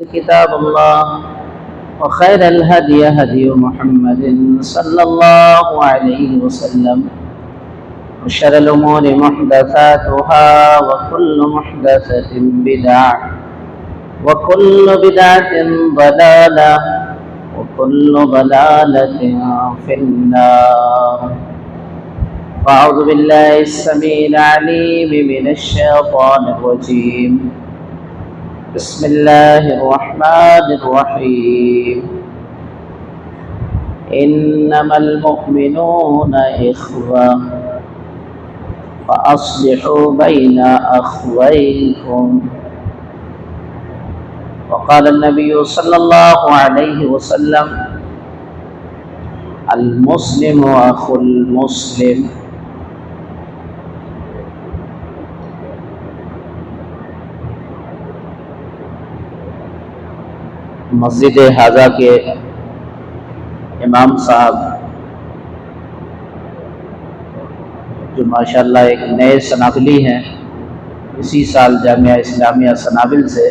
كتاب الله وخير الهدي هدي محمد صلى الله عليه وسلم وشر الأمور محدثاتها وكل محدثة بدعة وكل بدعة ضلالة وكل ضلالة في النار. فأعوذ بالله السميع العليم من الشيطان الرجيم. بسم الله الرحمن الرحيم. إنما المؤمنون إخوة فأصلحوا بين أخويكم. وقال النبي صلى الله عليه وسلم المسلم أخو المسلم. مسجد حاضہ کے امام صاحب جو ماشاءاللہ ایک نئے سنابلی ہیں، اسی سال جامعہ اسلامیہ سنابل سے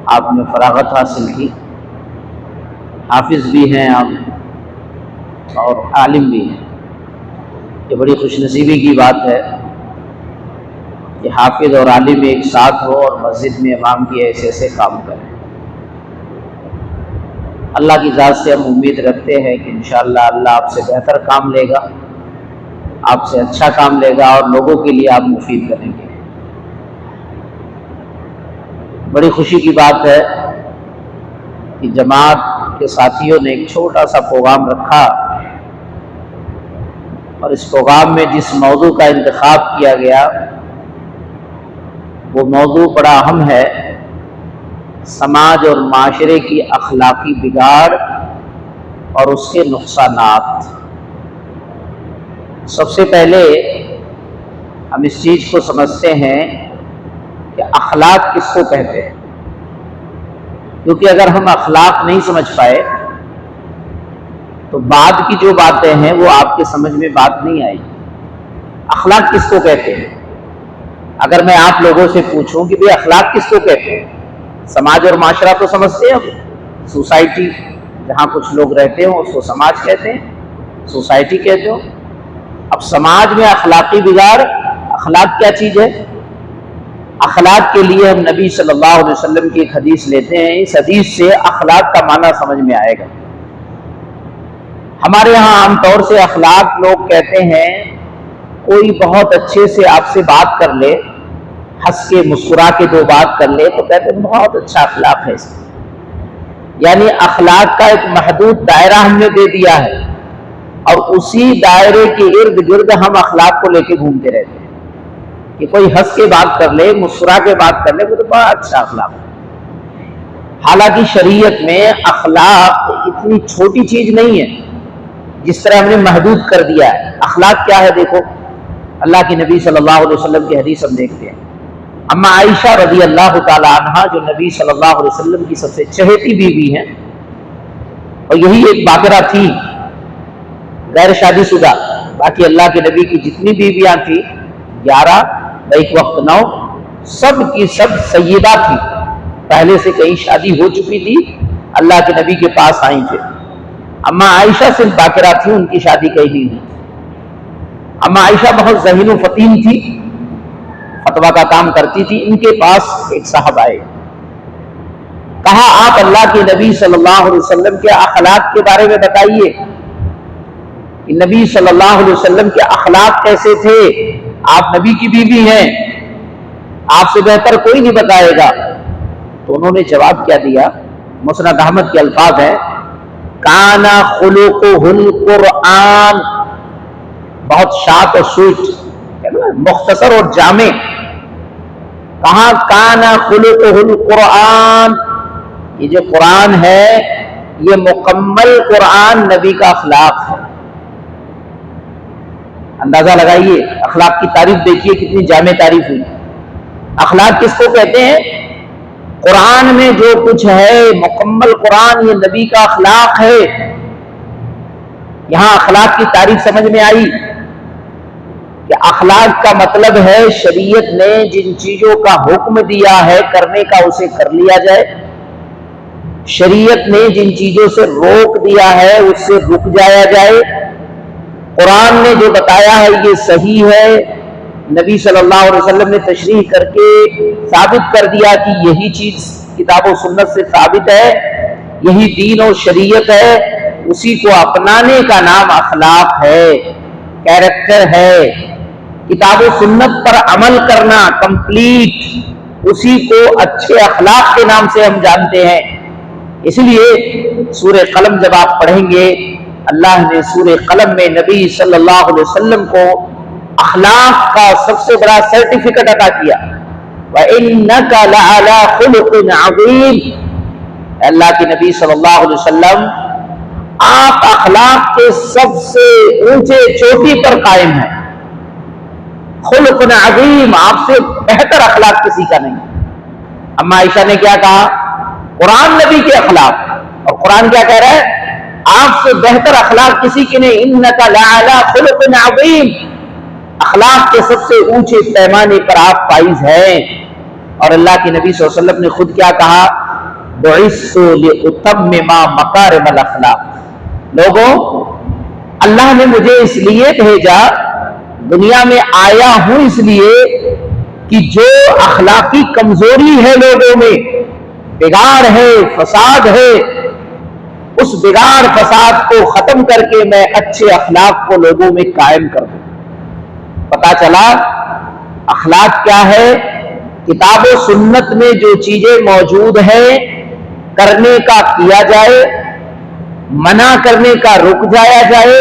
آپ نے فراغت حاصل کی، حافظ بھی ہیں آپ اور عالم بھی ہیں۔ یہ بڑی خوش نصیبی کی بات ہے کہ حافظ اور عالم ایک ساتھ ہو اور مسجد میں امام کی ایسے کام کریں۔ اللہ کی ذات سے ہم امید رکھتے ہیں کہ انشاءاللہ اللہ آپ سے بہتر کام لے گا، آپ سے اچھا کام لے گا اور لوگوں کے لیے آپ مفید کریں گے۔ بڑی خوشی کی بات ہے کہ جماعت کے ساتھیوں نے ایک چھوٹا سا پروگرام رکھا اور اس پروگرام میں جس موضوع کا انتخاب کیا گیا وہ موضوع بڑا اہم ہے، سماج اور معاشرے کی اخلاقی بگاڑ اور اس کے نقصانات۔ سب سے پہلے ہم اس چیز کو سمجھتے ہیں کہ اخلاق کس کو کہتے ہیں، کیونکہ اگر ہم اخلاق نہیں سمجھ پائے تو بعد کی جو باتیں ہیں وہ آپ کے سمجھ میں بات نہیں آئی۔ اخلاق کس کو کہتے ہیں؟ اگر میں آپ لوگوں سے پوچھوں کہ بھئی اخلاق کس کو کہتے ہیں؟ سماج اور معاشرہ تو سمجھتے ہیں، اب سوسائٹی جہاں کچھ لوگ رہتے ہیں اس کو سماج کہتے ہیں، سوسائٹی کہتے ہو۔ اب سماج میں اخلاقی بگاڑ، اخلاق کیا چیز ہے؟ اخلاق کے لیے ہم نبی صلی اللہ علیہ وسلم کی ایک حدیث لیتے ہیں، اس حدیث سے اخلاق کا معنی سمجھ میں آئے گا۔ ہمارے ہاں عام طور سے اخلاق لوگ کہتے ہیں کوئی بہت اچھے سے آپ سے بات کر لے، ہنس کے مسکرا کے دو بات کر لے تو کہتے ہیں بہت اچھا اخلاق ہے اس کا۔ یعنی اخلاق کا ایک محدود دائرہ ہم نے دے دیا ہے اور اسی دائرے کے ارد گرد ہم اخلاق کو لے کے گھومتے رہتے ہیں کہ کوئی ہنس کے بات کر لے، مسکرا کے بات کر لے وہ تو بڑا اچھا اخلاق ہے۔ حالانکہ شریعت میں اخلاق اتنی چھوٹی چیز نہیں ہے جس طرح ہم نے محدود کر دیا ہے۔ اخلاق کیا ہے؟ دیکھو، اللہ کے نبی صلی اللہ علیہ وسلم کی حدیث ہم دیکھتے ہیں۔ اما عائشہ رضی اللہ تعالی عنہا جو نبی صلی اللہ علیہ وسلم کی سب سے چہیتی بیوی ہیں، اور یہی ایک باقرہ تھی غیر شادی شدہ، باقی اللہ کے نبی کی جتنی بیویاں تھیں 11 ایک وقت 9، سب کی سب سیدہ تھی، پہلے سے کہیں شادی ہو چکی تھی، اللہ کے نبی کے پاس آئیں تھے۔ اما عائشہ صرف باقرہ تھی، ان کی شادی کہیں نہیں ہوئی۔ اما عائشہ بہت ذہین و فطین تھی، فتویٰ کا کام کرتی تھی۔ ان کے پاس ایک صاحب آئے، کہا آپ اللہ کے نبی صلی اللہ علیہ وسلم کے اخلاق کے بارے میں بتائیے کہ نبی صلی اللہ علیہ وسلم کے اخلاق کیسے تھے، آپ نبی کی بیوی ہیں، آپ سے بہتر کوئی نہیں بتائے گا۔ تو انہوں نے جواب کیا دیا، مسند احمد کے الفاظ ہیں، کانا خلقہ القرآن، بہت شارٹ اور سویٹ، مختصر اور جامع۔ کہاں کانا خلقہ القرآن، یہ جو قرآن ہے یہ مکمل قرآن نبی کا اخلاق ہے۔ اندازہ لگائیے، اخلاق کی تعریف دیکھیے کتنی جامع تعریف ہوئی۔ اخلاق کس کو کہتے ہیں؟ قرآن میں جو کچھ ہے مکمل قرآن یہ نبی کا اخلاق ہے۔ یہاں اخلاق کی تعریف سمجھ میں آئی کہ اخلاق کا مطلب ہے شریعت نے جن چیزوں کا حکم دیا ہے کرنے کا اسے کر لیا جائے، شریعت نے جن چیزوں سے روک دیا ہے اس سے رک جایا جائے. قرآن نے جو بتایا ہے یہ صحیح ہے. نبی صلی اللہ علیہ وسلم نے تشریح کر کے ثابت کر دیا کہ یہی چیز کتاب و سنت سے ثابت ہے, یہی دین اور شریعت ہے. اسی کو اپنانے کا نام اخلاق ہے, کیریکٹر ہے. کتاب و سنت پر عمل کرنا کمپلیٹ, اسی کو اچھے اخلاق کے نام سے ہم جانتے ہیں. اس لیے سورہ قلم جب آپ پڑھیں گے, اللہ نے سورہ قلم میں نبی صلی اللہ علیہ وسلم کو اخلاق کا سب سے بڑا سرٹیفکیٹ عطا کیا. وَإِنَّكَ لَعَلَىٰ خُلُقٍ عَظِيمٍ. اللہ کے نبی صلی اللہ علیہ وسلم آپ اخلاق کے سب سے اونچے چوٹی پر قائم ہیں. خلق عظیم, آپ سے بہتر اخلاق کسی کا نہیں. اما عائشہ نے کیا کہا؟ قرآن نبی کے اخلاق, اور قرآن کیا کہہ رہا ہے؟ آپ سے بہتر اخلاق کسی کے نہیں. انک لعلی خلق عظیم, اخلاق کے سب سے اونچے پیمانے پر آپ فائز ہیں. اور اللہ کے نبی صلی اللہ علیہ وسلم نے خود کیا کہا؟ بعثت لاتمم مکارم الاخلاق. لوگوں, اللہ نے مجھے اس لیے بھیجا, دنیا میں آیا ہوں اس لیے کہ جو اخلاقی کمزوری ہے لوگوں میں, بگاڑ ہے, فساد ہے, اس بگاڑ فساد کو ختم کر کے میں اچھے اخلاق کو لوگوں میں قائم کر دوں. پتا چلا اخلاق کیا ہے. کتاب و سنت میں جو چیزیں موجود ہیں کرنے کا کیا جائے, منع کرنے کا رک جایا جائے,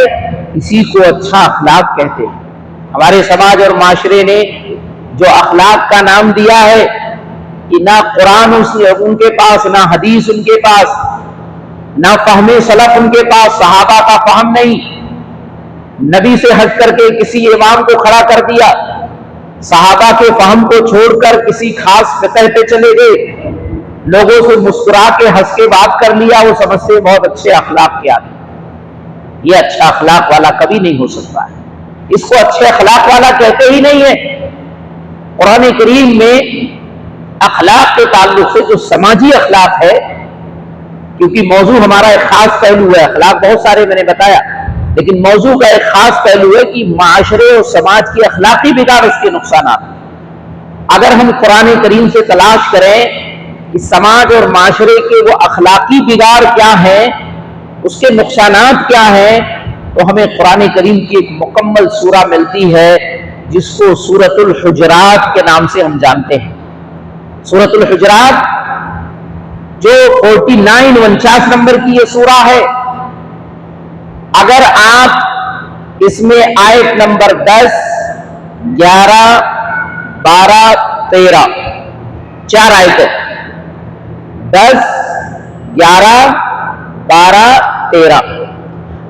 اسی کو اچھا اخلاق کہتے ہیں. ہمارے سماج اور معاشرے نے جو اخلاق کا نام دیا ہے کہ نہ قرآن ان کے پاس, نہ حدیث ان کے پاس, نہ فہم سلف ان کے پاس, صحابہ کا فہم نہیں, نبی سے ہٹ کر کے کسی امام کو کھڑا کر دیا, صحابہ کے فہم کو چھوڑ کر کسی خاص فقہ پہ چلے گئے, لوگوں سے مسکرا کے ہنس کے بات کر لیا, وہ سمجھتے ہیں بہت اچھے اخلاق کے آدمی. یہ اچھا اخلاق والا کبھی نہیں ہو سکتا ہے. اس کو اچھے اخلاق والا کہتے ہی نہیں ہے. قرآن کریم میں اخلاق کے تعلق سے جو سماجی اخلاق ہے, کیونکہ موضوع ہمارا ایک خاص پہلو ہے, اخلاق بہت سارے میں نے بتایا, لیکن موضوع کا ایک خاص پہلو ہے کہ معاشرے اور سماج کی اخلاقی بگاڑ, اس کے نقصانات. اگر ہم قرآن کریم سے تلاش کریں کہ سماج اور معاشرے کے وہ اخلاقی بگاڑ کیا ہے, اس کے نقصانات کیا ہیں, تو ہمیں قرآن کریم کی ایک مکمل سورہ ملتی ہے جس کو سورۃ الحجرات کے نام سے ہم جانتے ہیں. سورۃ الحجرات جو 49 نمبر کی یہ سورہ ہے. اگر آپ اس میں آیت نمبر 10, 11, 12, 13 چار آیتیں, 10, 11, 12, 13.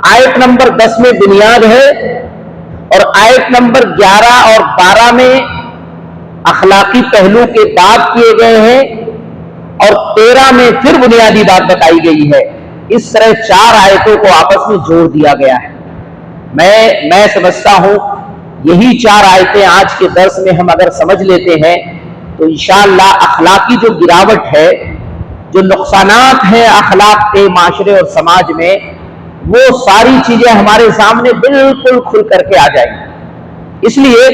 آیت نمبر 10 میں بنیاد ہے, اور آیت نمبر 11 اور 12 میں اخلاقی پہلو کے بات کیے گئے ہیں, اور 13 میں پھر بنیادی بات بتائی گئی ہے. اس طرح چار آیتوں کو آپس میں جوڑ دیا گیا ہے. میں سمجھتا ہوں یہی چار آیتیں آج کے درس میں ہم اگر سمجھ لیتے ہیں تو انشاءاللہ اخلاقی جو گراوٹ ہے, جو نقصانات ہیں اخلاق کے معاشرے اور سماج میں, وہ ساری چیزیں ہمارے سامنے بالکل کھل کر کے آ جائیں گی. اس لیے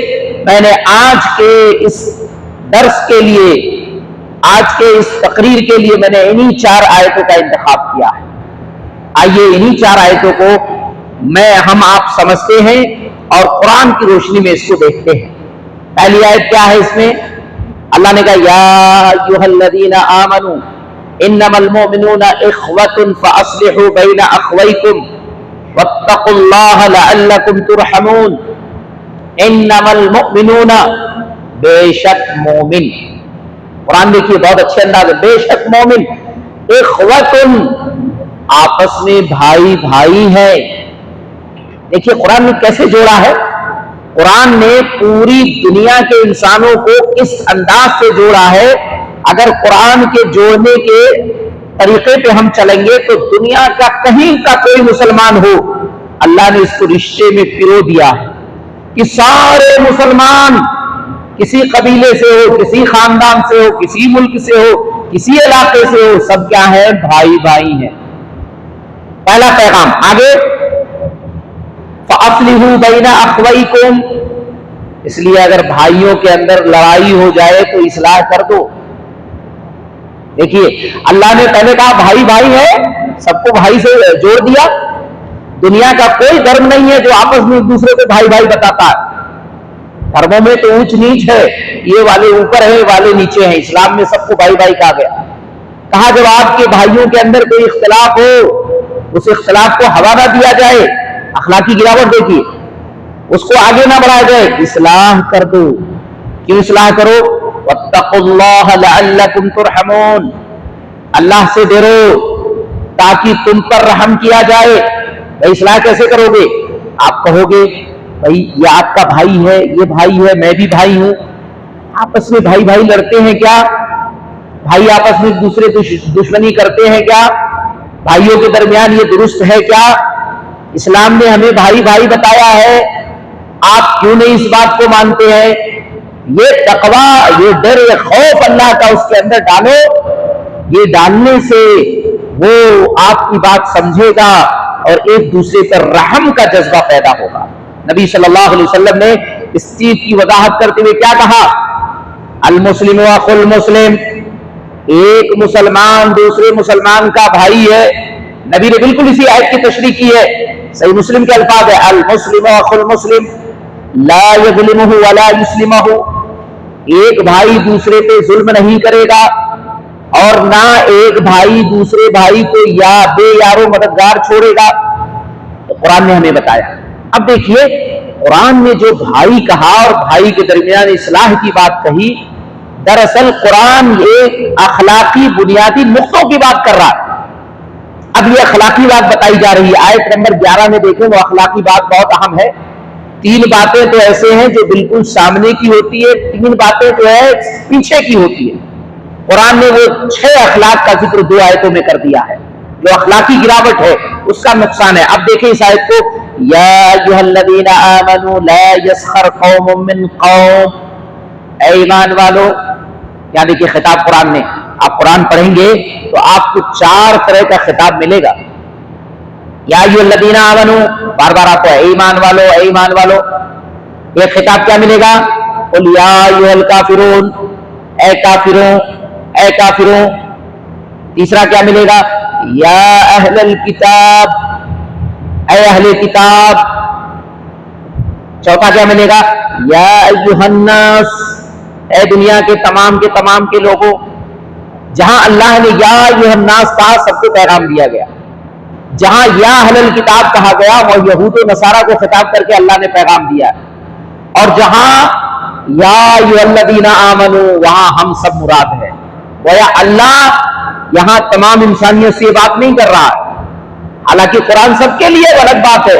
میں نے آج کے اس درس کے لیے, آج کے اس تقریر کے لیے میں نے انہی چار آیتوں کا انتخاب کیا ہے. آئیے انہی چار آیتوں کو ہم آپ سمجھتے ہیں اور قرآن کی روشنی میں اس کو دیکھتے ہیں. پہلی آیت کیا ہے اس میں؟ اللہ نے کہا یا ایھا الذین آمنوا انما المؤمنون اخوۃ فاصلحوا بین اخویکم واتقوا اللہ لعلکم ترحمون. انما المؤمنون, بے شک مومن. قرآن دیکھیے بہت اچھے انداز ہے. بے شک مومن, اخوۃ, آپس میں بھائی بھائی ہے. دیکھیے قرآن نے کیسے جوڑا ہے. قرآن نے پوری دنیا کے انسانوں کو اس انداز سے جوڑا ہے. اگر قرآن کے جوڑنے کے طریقے پہ ہم چلیں گے تو دنیا کا کہیں کا کوئی مسلمان ہو, اللہ نے اس کو رشتے میں پرو دیا ہے کہ سارے مسلمان کسی قبیلے سے ہو, کسی خاندان سے ہو, کسی ملک سے ہو, کسی علاقے سے ہو، سب کیا ہے؟ بھائی بھائی ہیں۔ پہلا پیغام۔ آگے فَأَصْلِحُوا بَيْنَ أَخْوَيْكُمْ، اس لیے اگر بھائیوں کے اندر لڑائی ہو جائے تو اصلاح کر دو۔ دیکھیے اللہ نے پہلے کہا بھائی بھائی ہے، سب کو بھائی سے جوڑ دیا۔ دنیا کا کوئی دھرم نہیں ہے جو آپس میں ایک دوسرے کو بھائی بھائی بتاتا ہے۔ دھرموں میں تو اونچ نیچ ہے، یہ والے اوپر ہیں، یہ والے نیچے ہیں۔ اسلام میں سب کو بھائی بھائی کہا گیا۔ کہا جب آپ کے بھائیوں کے اندر کوئی اختلاف ہو، اس اختلاف کو ہوا نہ دیا جائے۔ اخلاقی گراوٹ دیکھیے، اس کو آگے نہ بڑھایا جائے، اصلاح کر دو۔ کیوں اصلاح کرو؟ وَاتَّقُوا اللَّهَ لَعَلَّكُمْ تُرْحَمُونَ، اللہ سے ڈرو تاکہ تم پر رحم کیا جائے۔ بھائی اصلاح کیسے کرو گے؟ آپ کہو گے بھائی یہ آپ کا بھائی ہے، یہ بھائی ہے، میں بھی بھائی ہوں۔ آپس میں بھائی بھائی لڑتے ہیں کیا؟ بھائی آپس میں ایک دوسرے دشمنی کرتے ہیں کیا؟ بھائیوں کے درمیان یہ درست ہے کیا؟ اسلام نے ہمیں بھائی بھائی بتایا ہے، آپ کیوں نہیں اس بات کو مانتے ہیں؟ یہ تقویٰ، یہ ڈر، یہ خوف اللہ کا اس کے اندر ڈالو۔ یہ ڈالنے سے وہ آپ کی بات سمجھے گا اور ایک دوسرے پر رحم کا جذبہ پیدا ہوگا۔ نبی صلی اللہ علیہ وسلم نے اس چیز کی وضاحت کرتے ہوئے کیا کہا؟ المسلم اخو المسلم، ایک مسلمان دوسرے مسلمان کا بھائی ہے۔ نبی نے بالکل اسی آیت کی تشریح کی ہے، صحیح مسلم کے الفاظ ہے المسلم اخو المسلم لا یظلمہ ولا یسلمہ، ایک بھائی دوسرے پہ ظلم نہیں کرے گا اور نہ ایک بھائی دوسرے بھائی کو یا بے یارو مددگار چھوڑے گا۔ تو قرآن نے ہمیں بتایا۔ اب دیکھیے قرآن نے جو بھائی کہا اور بھائی کے درمیان اصلاح کی بات کہی، دراصل قرآن ایک اخلاقی بنیادی نقطوں کی بات کر رہا ہے۔ اب یہ اخلاقی بات بتائی جا رہی ہے۔ آیت نمبر 11 میں دیکھیں، وہ اخلاقی بات بہت اہم ہے۔ 3 باتیں تو ایسے ہیں جو بالکل سامنے کی ہوتی ہے، 3 باتیں جو ہے پیچھے کی ہوتی ہے۔ قرآن نے وہ 6 اخلاق کا ذکر 2 آیتوں میں کر دیا ہے۔ جو اخلاقی گراوٹ ہے اس کا نقصان ہے۔ اب دیکھیں اس آیت کو، یا ایھا الذین آمنوا لا یسخر قوم من قوم، اے ایمان والو، یعنی کہ خطاب قرآن نے، آپ قرآن پڑھیں گے تو آپ کو 4 طرح کا خطاب ملے گا۔ یا ایھا الذین آمنوا، بار بار آپ کو اے ایمان والو، اے ایمان والو، یہ خطاب کیا ملے گا؟ قل یا ایھا الکافرون، اے کافروں، اے کافروں۔ تیسرا کیا ملے گا؟ یا اہل الکتاب، اے اہل کتاب۔ چوتھا کیا ملے گا؟ یا ایھا الناس، اے دنیا کے تمام کے لوگوں۔ جہاں اللہ نے یا ایھا الناس کہا سب کو پیغام دیا گیا، جہاں یا اہل الکتاب کہا گیا وہ یہود و نصارہ کو خطاب کر کے اللہ نے پیغام دیا، اور جہاں یا ایھا الذین آمنوا وہاں ہم سب مراد ہے۔ گویا اللہ یہاں تمام انسانیت سے یہ بات نہیں کر رہا ہے، حالانکہ قرآن سب کے لیے غلط بات ہے۔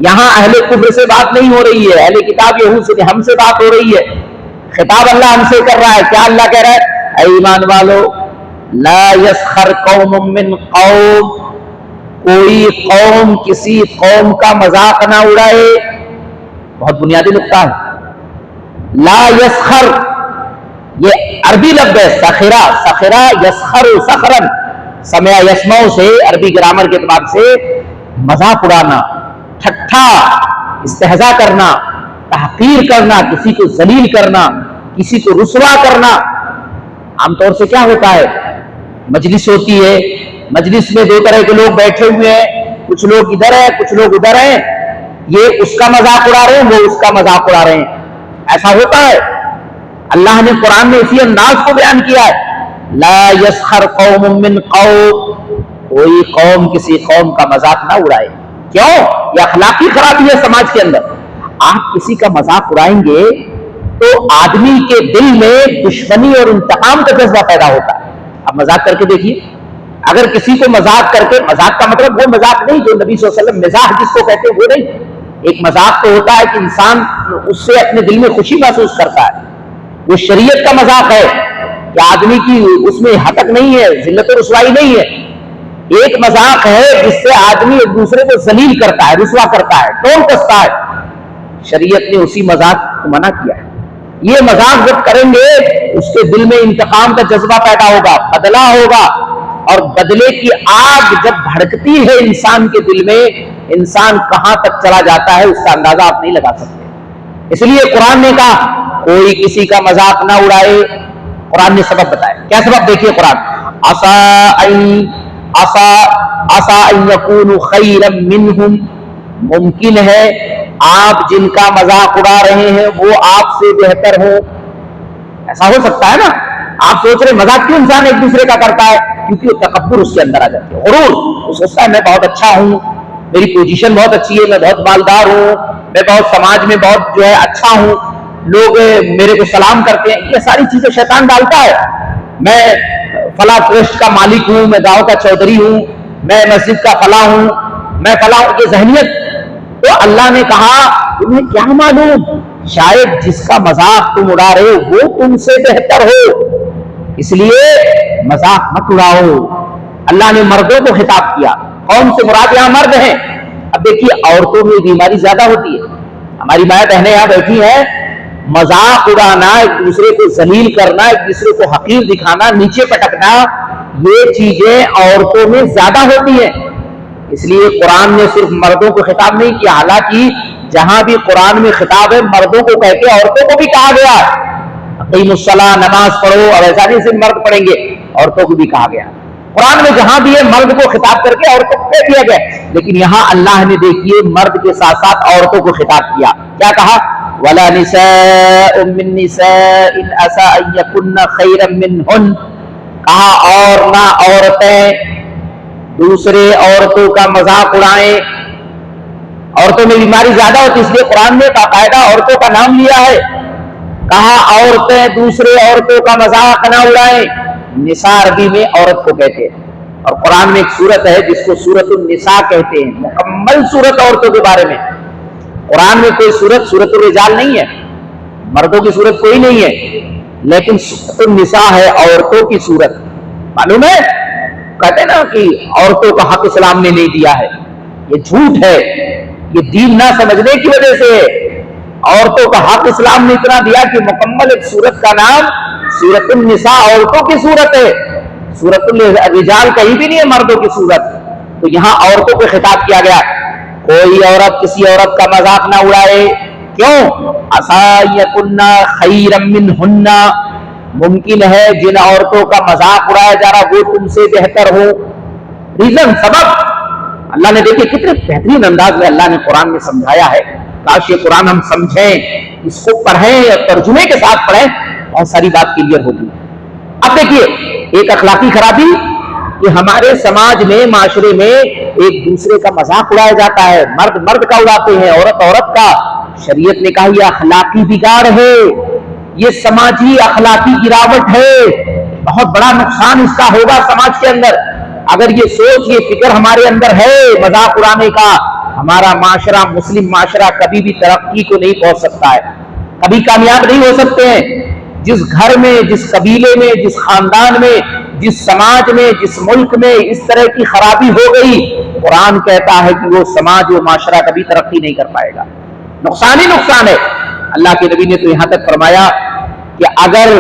یہاں اہل کفر سے بات نہیں ہو رہی ہے، اہل کتاب یہود سے، ہم سے بات ہو رہی ہے۔ خطاب اللہ ہم سے کر رہا ہے۔ کیا اللہ کہہ رہا ہے؟ اے ایمان والو، لا یسخر قوم من قوم، کوئی قوم کسی قوم کا مذاق نہ اڑائے۔ بہت بنیادی نقطہ ہے۔ لا یسخر یہ عربی لفظ ہے، سخرا، سخرا یسخر سخرن، سمع یسمع سے عربی گرامر کے اعتبار سے مذاق اڑانا، ٹھٹھا، استہزاء کرنا، تحقیر کرنا، کسی کو ذلیل کرنا، کسی کو رسوا کرنا۔ عام طور سے کیا ہوتا ہے؟ مجلس ہوتی ہے، مجلس میں 2 طرح کے لوگ بیٹھے ہوئے ہیں، کچھ لوگ ادھر ہیں کچھ لوگ ادھر ہیں، یہ اس کا مذاق اڑا رہے ہیں، وہ اس کا مذاق اڑا رہے ہیں۔ ایسا ہوتا ہے۔ اللہ نے قرآن میں اسی انداز کو بیان کیا ہے، لا یسخر قوم من قوم، کوئی قوم کسی قوم کا مذاق نہ اڑائے۔ کیوں؟ یہ اخلاقی خرابی ہے سماج کے اندر۔ آپ کسی کا مذاق اڑائیں گے تو آدمی کے دل میں دشمنی اور انتقام کا جذبہ پیدا ہوتا ہے۔ اب مذاق کر کے دیکھیے، اگر کسی کو مذاق کر کے، مذاق کا مطلب وہ مذاق نہیں جو نبی صلی اللہ علیہ وسلم مزاح جس کو کہتے ہیں وہ نہیں۔ ایک مذاق تو ہوتا ہے کہ انسان اس سے اپنے دل میں خوشی محسوس کرتا ہے، وہ شریعت کا مذاق ہے کہ آدمی کی اس میں ہتک نہیں ہے، ذلت و رسوائی نہیں ہے۔ ایک مذاق ہے جس سے آدمی ایک دوسرے کو ذلیل کرتا ہے، رسوا کرتا ہے، ٹون کستا ہے۔ شریعت نے اسی مذاق کو منع کیا ہے۔ یہ مذاق جب کریں گے اس کے دل میں انتقام کا جذبہ پیدا ہوگا، بدلہ ہوگا، اور بدلے کی آگ جب بھڑکتی ہے انسان کے دل میں، انسان کہاں تک چلا جاتا ہے اس کا اندازہ آپ نہیں لگا سکتے۔ اس لیے قرآن نے کہا کوئی کسی کا مذاق نہ اڑائے۔ قرآن نے سبب بتایا، کیا سبب؟ دیکھیے قرآن، عسى ان يكونوا خيرا منهم، ممکن ہے آپ جن کا مذاق اڑا رہے ہیں وہ آپ سے بہتر ہو۔ ایسا ہو سکتا ہے نا؟ آپ سوچ رہے مذاق کیوں انسان ایک دوسرے کا کرتا ہے؟ کیونکہ وہ تکبر اس کے اندر آ جاتی ہے، غرور، وہ سوچتا ہے میں بہت اچھا ہوں، میری پوزیشن بہت اچھی ہے، میں بہت مالدار ہوں، میں بہت سماج میں بہت جو ہے اچھا ہوں، لوگ میرے کو سلام کرتے ہیں۔ یہ ساری چیزیں شیطان ڈالتا ہے۔ میں فلاں ٹرسٹ کا مالک ہوں، میں گاؤں کا چودھری ہوں، میں مسجد کا فلاں ہوں، میں فلاں، یہ ذہنیت۔ تو اللہ نے کہا تمہیں کیا معلوم، شاید جس کا مذاق تم اڑا رہے ہو وہ تم سے بہتر ہو، اس لیے مذاق مت اڑاؤ۔ اللہ نے مردوں کو خطاب کیا، قوم سے مراد یہاں مرد ہیں۔ اب دیکھیے عورتوں میں بیماری زیادہ ہوتی ہے، ہماری مائیں بہنیں یہاں بیٹھی ہیں، مذاق اڑانا، ایک دوسرے کو ذلیل کرنا، ایک دوسرے کو حقیر دکھانا، نیچے پٹکنا، یہ چیزیں عورتوں میں زیادہ ہوتی ہیں۔ اس لیے قرآن نے صرف مردوں کو خطاب نہیں کیا، حالانکہ جہاں بھی قرآن میں خطاب ہے مردوں کو کہہ کے عورتوں کو بھی کہا گیا، اقیم الصلاۃ، نماز پڑھو، اور ایسا نہیں صرف مرد پڑھیں گے، عورتوں کو بھی کہا گیا۔ قرآن میں جہاں بھی ہے مرد کو خطاب کر کے عورتوں کو کہہ دیا گیا، لیکن یہاں اللہ نے دیکھیے مرد کے ساتھ ساتھ عورتوں کو خطاب کیا، کیا کہا؟ وَلَا نِسَاءٌ مِّن نِّسَاءٍ عَسَىٰ أَن يَكُنَّ خَيْرًا مِّنْهُنَّ، کہا اور نہ عورتیں دوسرے عورتوں کا مذاق اڑائیں۔ عورتوں میں بیماری زیادہ ہوتی ہے، اس لیے قرآن نے باقاعدہ عورتوں کا نام لیا ہے، کہا عورتیں دوسرے عورتوں کا مذاق نہ اڑائیں۔ نساء عربی میں عورت کو کہتے ہیں، اور قرآن میں ایک سورت ہے جس کو سورۃ النساء کہتے ہیں، مکمل سورت عورتوں کے بارے میں۔ قرآن میں کوئی سورت الرجال نہیں ہے، مردوں کی سورت کوئی نہیں ہے، لیکن سورۃ النساء ہے عورتوں کی سورت۔ معلوم ہے کہتے ہیں نا کہ عورتوں کا حق اسلام نے نہیں دیا ہے، یہ جھوٹ ہے، یہ دین نہ سمجھنے کی وجہ سے ہے۔ عورتوں کا حق اسلام نے اتنا دیا کہ مکمل ایک سورت کا نام سورۃ النساء عورتوں کی سورت ہے، سورۃ الرجال کہیں بھی نہیں ہے مردوں کی سورت۔ تو یہاں عورتوں کو خطاب کیا گیا، کوئی عورت کسی عورت کا مذاق نہ اڑائے، کیوں؟ عَسَىٰ يَكُنَّ خَيْرًا مِّنْهُنَّ، ممکن ہے جن عورتوں کا مذاق اڑایا جا رہا وہ تم سے بہتر ہو۔ ریزن، سبب، اللہ نے دیکھیں کتنے بہترین انداز میں اللہ نے قرآن میں سمجھایا ہے۔ کاش یہ قرآن ہم سمجھیں، اس کو پڑھیں اور ترجمے کے ساتھ پڑھیں، بہت ساری بات کلیئر ہوگی۔ اب دیکھیے ایک اخلاقی خرابی کہ ہمارے سماج میں، معاشرے میں ایک دوسرے کا مذاق اڑایا جاتا ہے، مرد مرد کا اڑاتے ہیں، عورت عورت کا۔ شریعت نے کہا یہ اخلاقی بگاڑ ہے، یہ سماجی اخلاقی گراوٹ ہے، بہت بڑا نقصان اس کا ہوگا سماج کے اندر۔ اگر یہ سوچ، یہ فکر ہمارے اندر ہے مذاق اڑانے کا، ہمارا معاشرہ، مسلم معاشرہ کبھی بھی ترقی کو نہیں پہنچ سکتا ہے، کبھی کامیاب نہیں ہو سکتے ہیں۔ جس گھر میں، جس قبیلے میں، جس خاندان میں، جس سماج میں، جس ملک میں اس طرح کی خرابی ہو گئی، قرآن کہتا ہے کہ وہ سماج، وہ معاشرہ کبھی ترقی نہیں کر پائے گا، نقصان ہی نقصان ہے۔ اللہ کے نبی نے تو یہاں تک فرمایا کہ اگر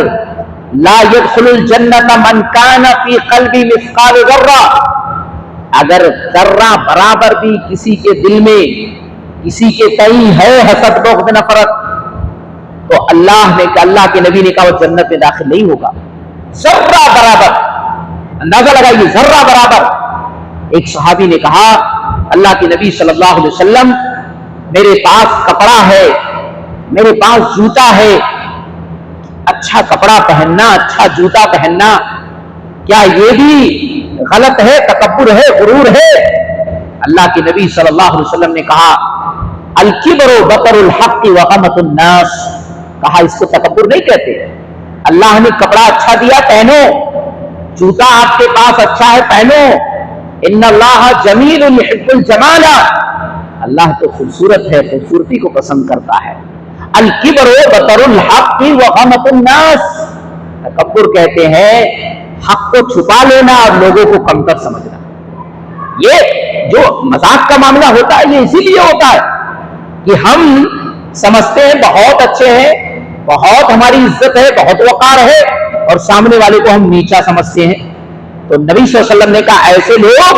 لا يدخل الجنت من کان فی قلبی مثقال ذرہ، اگر ذرہ برابر بھی کسی کے دل میں، کسی کے تئیں ہے حسد، بغض، نفرت، تو اللہ کے نبی نے کہا وہ جنت میں داخل نہیں ہوگا۔ ذرہ برابر، اندازہ لگائیے، ذرہ برابر۔ ایک صحابی نے کہا اللہ کے نبی صلی اللہ علیہ وسلم میرے پاس کپڑا ہے، میرے پاس جوتا ہے، اچھا کپڑا پہننا، اچھا جوتا پہننا، کیا یہ بھی غلط ہے، تکبر ہے، غرور ہے؟ اللہ کے نبی صلی اللہ علیہ وسلم نے کہا الکبر بطر الحق وغمط الناس، کہا اس کو تکبر نہیں کہتے، اللہ نے کپڑا اچھا دیا پہنو، جوتا آپ کے پاس اچھا ہے پہنو، ان اللہ جمیل یحب الجمال، اللہ تو خوبصورت ہے، خوبصورتی کو پسند کرتا ہے۔ الکبر بطر الحق وغمط الناس، تکبر کہتے ہیں حق کو چھپا لینا اور لوگوں کو کمتر سمجھنا۔ یہ جو مذاق کا معاملہ ہوتا ہے یہ اسی لیے ہوتا ہے کہ ہم سمجھتے ہیں بہت اچھے ہیں، بہت ہماری عزت ہے، بہت وقار ہے، اور سامنے والے کو ہم نیچا سمجھتے ہیں. تو نبی صلی اللہ علیہ وسلم نے کہا ایسے لوگ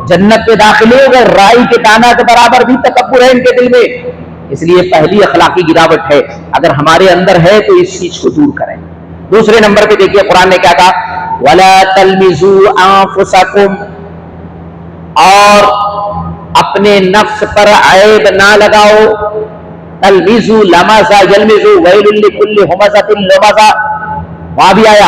جنت میں داخل ہو گئے، رائی کے دانہ کے برابر بھی تکبر ہے ان کے دل میں. اس لیے پہلی اخلاقی گراوٹ ہے، اگر ہمارے اندر ہے تو اس چیز کو دور کریں. دوسرے نمبر پہ دیکھیے قرآن نے کیا کہا، وَلَا تَلْمِزُوا أَنفُسَكُمْ، اور اپنے نفس پر عیب نہ لگاؤ. تلمزوا لمزا یلمزوا ویل لکل ہمزۃ لمزہ، وہاں بھی آیا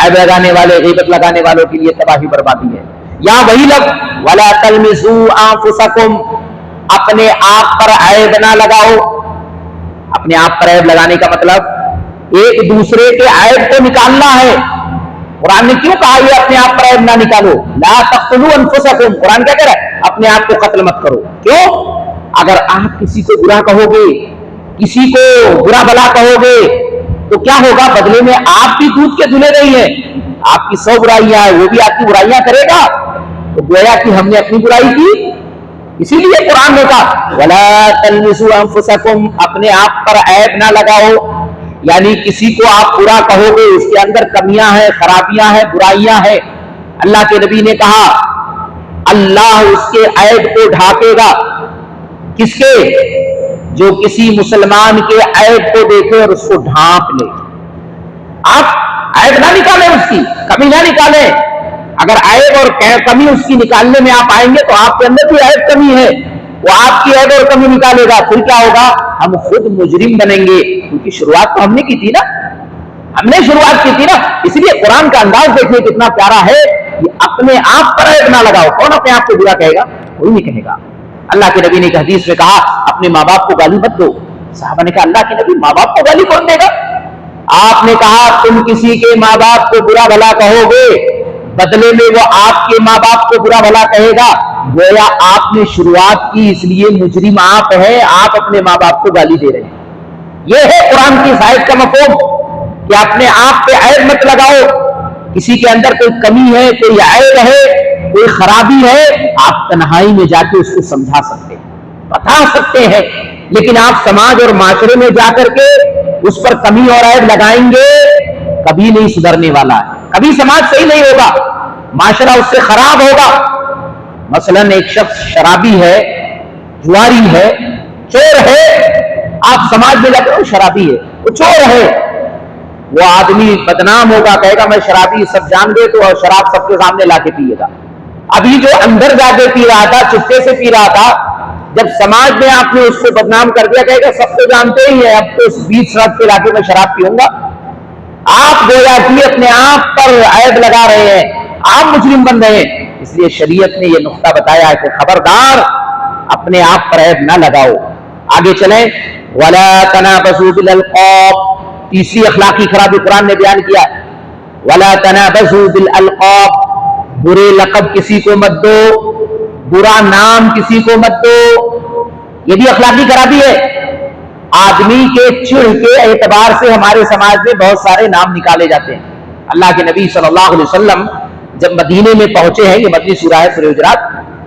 عیب لگانے والے، غیبت لگانے والوں کے لیے تباہی بربادی ہے. یا وہی لفظ وَلَا تَلْمِزُوا أَنفُسَكُمْ، اپنے آپ پر عیب نہ لگاؤ. اپنے آپ پر عیب لگانے کا مطلب ایک دوسرے کے عیب کو نکالنا ہے. قرآن نے کیوں کہا یہ اپنے آپ پر عیب نہ نکالو؟ لا تقتلوا انفسکم، قرآن کیا کہہ رہا ہے؟ اپنے آپ کو قتل مت کرو. کیوں؟ اگر آپ کسی کو برا کہو گے، کسی کو برا بلا کہو گے، تو کیا ہوگا؟ بدلے میں آپ بھی دودھ کے دھلے رہی ہیں، آپ کی 100 برائیاں ہیں، وہ بھی آپ کی برائیاں کرے گا، تو گویا کہ ہم نے اپنی برائی کی. اسی لیے قرآن نے کہا وَلَا تَلْمِزُوا أَنفُسَكُمْ، اپنے آپ پر عیب نہ لگاؤ. یعنی کسی کو آپ برا کہو گے، اس کے اندر کمیاں ہیں، خرابیاں ہیں، برائیاں ہیں. اللہ کے نبی نے کہا اللہ اس کے عیب کو ڈھانپے گا. کس کے؟ جو کسی مسلمان کے عیب کو دیکھے اور اس کو ڈھانپ لے. آپ عیب نہ نکالیں، اس کی کمی نہ نکالیں. اگر عیب اور کمی اس کی نکالنے میں آپ آئیں گے تو آپ کے اندر بھی عیب کمی ہے، وہ آپ کی عیب اور کمی نکالے گا. پھر کیا ہوگا؟ ہم خود مجرم بنیں گے، کیونکہ شروعات تو ہم نے کی تھی نا، ہم نے شروعات کی تھی نا. اس لیے قرآن کا انداز دیکھیے کتنا پیارا ہے. یہ اپنے آپ پر عیب نہ لگاؤ. کون اپنے آپ کو برا کہے گا؟ کوئی نہیں کہے گا. اللہ کے نبی نے ایک حدیث میں کہا اپنے ماں باپ کو گالی مت دو. صحابہ نے کہا اللہ کے نبی ماں باپ کو گالی کون دے گا؟ آپ نے کہا تم کسی کے ماں باپ کو برا بھلا کہو گے، بدلے میں وہ آپ کے ماں باپ کو برا بھلا کہے گا. گویا آپ نے شروعات کی، اس لیے مجرم آپ ہیں، آپ اپنے ماں باپ کو گالی دے رہے ہیں. یہ ہے قرآن کی اس آیت کا مفہوم کہ اپنے آپ پہ عیب مت لگاؤ. کسی کے اندر کوئی کمی ہے، کوئی عیب ہے، کوئی خرابی ہے، آپ تنہائی میں جا کے اس کو سمجھا سکتے ہیں، بتا سکتے ہیں. لیکن آپ سماج اور معاشرے میں جا کر کے اس پر کمی اور عیب لگائیں گے، کبھی نہیں سدھرنے والا ہے. کبھی سماج صحیح نہیں ہوگا، معاشرہ اس سے خراب ہوگا. مثلا ایک شخص شرابی ہے، جواری ہے، چور ہے، آپ سماج میں جاتے ہو شرابی ہے، وہ چور ہے، وہ آدمی بدنام ہوگا، کہے گا میں شرابی، سب جان گئے تو شراب سب کے سامنے لا کے پیے گا. ابھی جو اندر جا کے پی رہا تھا، چپکے سے پی رہا تھا، جب سماج میں آپ نے اس کو بدنام کر دیا، کہے گا سب تو جانتے ہی ہیں، اب تو اس 20 سڑک پہ لا کے میں شراب پیوں گا. آپ گویا کہ اپنے آپ پر عیب لگا رہے ہیں، آپ مجرم بن رہے ہیں. اس لیے شریعت نے یہ نقطہ بتایا ہے کہ خبردار اپنے آپ پر عیب نہ لگاؤ. آگے چلیں، وَلَا تَنَابَزُوا بِالْأَلْقَابِ، تیسری اخلاقی خرابی قرآن نے بیان کیا. وَلَا تَنَابَزُوا بِالْأَلْقَابِ، برے لقب کسی کو مت دو، برا نام کسی کو مت دو. یہ بھی اخلاقی خرابی ہے. آدمی کے چڑھ کے اعتبار سے ہمارے سماج میں بہت سارے نام نکالے جاتے ہیں. اللہ کے نبی صلی اللہ علیہ وسلم جب مدینے میں پہنچے ہیں، یہ مدنی سورہ ہے سورہ حجرات،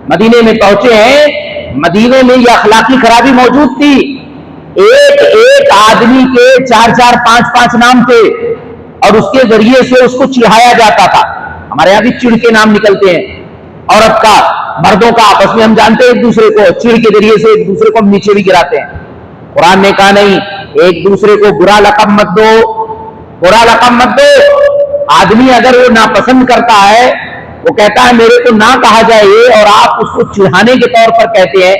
مدینے میں پہنچے ہیں، مدینے میں یہ اخلاقی خرابی موجود تھی. ایک ایک آدمی کے 4 5 نام تھے، اور اس کے ذریعے سے اس کو چڑھایا جاتا تھا. ہمارے یہاں بھی چڑھ کے نام نکلتے ہیں، عورت کا، مردوں کا، آپس میں ہم جانتے ہیں ایک دوسرے کو، چڑھ کے ذریعے سے ایک دوسرے کو ہم نیچے بھی گراتے ہیں. قرآن نے کہا نہیں، ایک دوسرے کو برا لقب مت دو، برا لقب مت دو. آدمی اگر وہ ناپسند کرتا ہے، وہ کہتا ہے میرے کو نہ کہا جائے، اور آپ اس کو چڑھانے کے طور پر کہتے ہیں.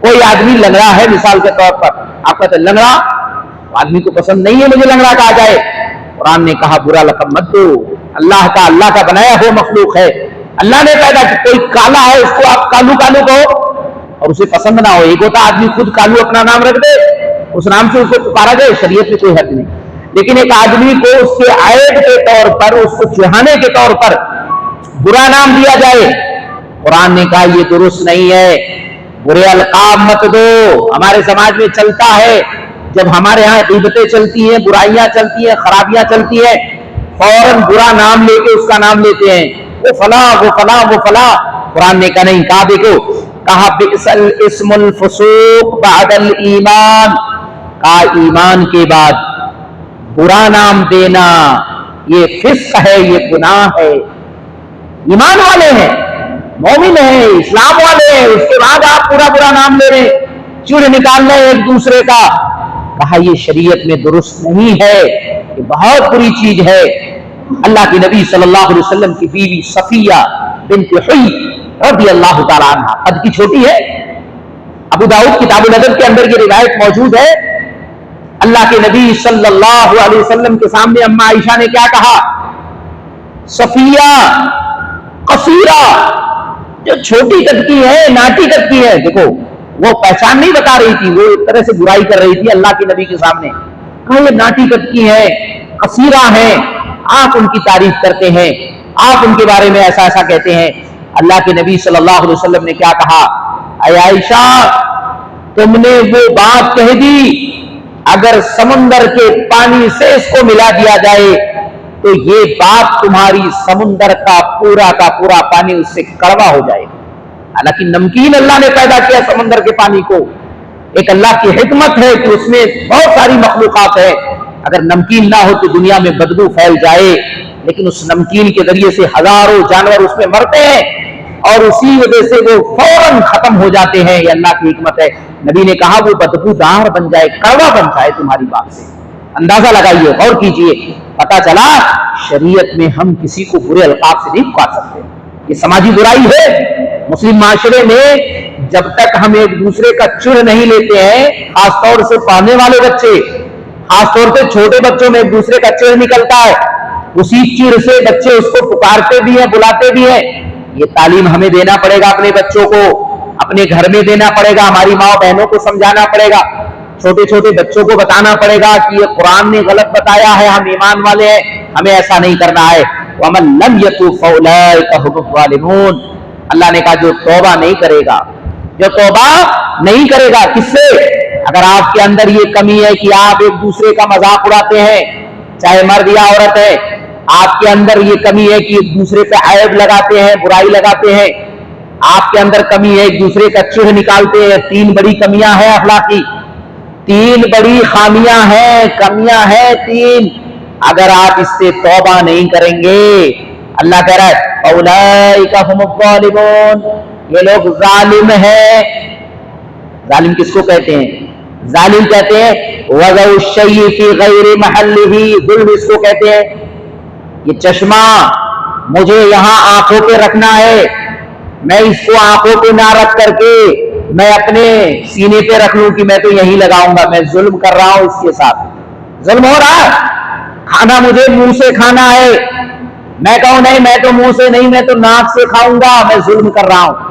کوئی آدمی لنگڑا ہے مثال کے طور پر، آپ کہتے ہیں لنگڑا، آدمی کو پسند نہیں ہے مجھے لنگڑا کہا جائے. قرآن نے کہا برا لقب مت دو. اللہ کا بنایا ہوا مخلوق ہے، اللہ نے پیدا کی. کوئی کالا ہے، اس کو آپ کالو کالو کہو اور اسے پسند نہ ہو. ایک ہوتا آدمی خود کالو اپنا نام رکھ دے، اس نام سے اس کو پکارا جائے، شریعت میں کوئی حد نہیں. لیکن ایک آدمی کو اس کے عیب کے طور پر، اس کو چڑھانے کے طور پر برا نام دیا جائے، قرآن نے کہا یہ درست نہیں ہے. برے القاب مت دو. ہمارے سماج میں چلتا ہے، جب ہمارے ہاں غیبتیں چلتی ہیں، برائیاں چلتی ہیں، خرابیاں چلتی ہیں، فوراً برا نام لے کے اس کا نام لیتے ہیں، وہ فلاں وہ فلاں وہ فلاں. قرآن نے کہا نہیں. کہا دیکھو، کہا بئس الاسم الفسوق بعد الایمان، کہا ایمان کے بعد برا نام دینا یہ فسق ہے، یہ گناہ ہے۔ ایمان والے ہیں، مومن ہیں، اسلام والے ہیں، اس کے بعد آپ پورا برا نام لے رہے ہیں، چڑ نکالنا ہے ایک دوسرے کا۔ کہا یہ شریعت میں درست نہیں ہے، یہ بہت بری چیز ہے۔ اللہ کے نبی صلی اللہ علیہ وسلم کی بیوی صفیہ بنت حی رضی اللہ تعالیٰ عنہ، قد کی چھوٹی ہے، ابو داؤد کتاب الادب کے اندر یہ روایت موجود ہے۔ اللہ کے نبی صلی اللہ علیہ وسلم کے سامنے اماں عائشہ نے کیا کہا؟ صفیہ قصیرہ، جو چھوٹی قد کی ہے، ناٹی قد کی ہے، دیکھو وہ پہچان نہیں بتا رہی تھی، وہ ایک طرح سے برائی کر رہی تھی اللہ کے نبی کے سامنے۔ کہا یہ ناٹی قد کی ہے، قصیرہ ہیں، آپ ان کی تعریف کرتے ہیں، آپ ان کے بارے میں ایسا ایسا کہتے ہیں۔ اللہ کے نبی صلی اللہ علیہ وسلم نے کیا کہا؟ اے عائشہ تم نے وہ بات کہہ دی، اگر سمندر کے پانی سے اس کو ملا دیا جائے تو یہ بات تمہاری سمندر کا پورا پانی اس سے کڑوا ہو جائے گا۔ حالانکہ نمکین اللہ نے پیدا کیا سمندر کے پانی کو، ایک اللہ کی حکمت ہے کہ اس میں بہت ساری مخلوقات ہے، اگر نمکین نہ ہو تو دنیا میں بدبو پھیل جائے، لیکن اس نمکین کے ذریعے سے ہزاروں جانور اس میں مرتے ہیں اور اسی وجہ سے وہ فوراً ختم ہو جاتے ہیں، یہ اللہ کی حکمت ہے۔ نبی نے کہا وہ بدبو دار بن جائے، کڑوا بن جائے تمہاری بات سے۔ اندازہ لگائیے، غور کیجئے، پتا چلا شریعت میں ہم کسی کو برے القاب سے نہیں پکار سکتے، یہ سماجی برائی ہے۔ مسلم معاشرے میں جب تک ہم ایک دوسرے کا چڑ نہیں لیتے ہیں، خاص طور سے پڑھنے والے بچے، خاص طور سے چھوٹے بچوں میں ایک دوسرے کا چڑ نکلتا ہے، اسی چڑ سے بچے اس کو پکارتے بھی ہیں، بلاتے بھی ہیں۔ یہ تعلیم ہمیں دینا پڑے گا اپنے بچوں کو، اپنے گھر میں دینا پڑے گا، ہماری ماں بہنوں کو سمجھانا پڑے گا، چھوٹے چھوٹے بچوں کو بتانا پڑے گا کہ یہ قرآن نے غلط بتایا ہے، ہم ایمان والے ہیں، ہمیں ایسا نہیں کرنا ہے۔ وَمَن لَمْ يَتُوبْ فَأُولَٰئِكَ هُمُ الظَّالِمُونَ۔ اللہ نے کہا جو توبہ نہیں کرے گا، جو توبہ نہیں کرے گا، کس سے؟ اگر آپ کے اندر یہ کمی ہے کہ آپ ایک دوسرے کا مذاق اڑاتے ہیں، چاہے مرد یا عورت ہے، آپ کے اندر یہ کمی ہے کہ ایک دوسرے پہ عیب لگاتے ہیں، برائی لگاتے ہیں، آپ کے اندر کمی ہے ایک دوسرے کا چڑ نکالتے ہیں، تین بڑی کمیاں ہیں اخلاقی، تین بڑی خامیاں ہیں، کمیاں ہیں تین، اگر آپ اس سے توبہ نہیں کریں گے، اللہ کہہ رہا ہے اولئک ھم الظالمون، یہ لوگ ظالم ہیں۔ ظالم کس کو کہتے ہیں؟ ظالم کہتے ہیں وضع الشیء فی غیر محلہ، ظلم اس کو کہتے ہیں۔ یہ چشمہ مجھے یہاں آنکھوں پہ رکھنا ہے، میں اس کو آنکھوں پہ نہ رکھ کر کے میں اپنے سینے پہ رکھ لوں کہ میں تو یہیں لگاؤں گا، میں ظلم کر رہا ہوں اس کے ساتھ، ظلم ہو رہا ہے۔ کھانا مجھے منہ سے کھانا ہے، میں کہوں نہیں میں تو منہ سے نہیں، میں تو ناک سے کھاؤں گا، میں ظلم کر رہا ہوں۔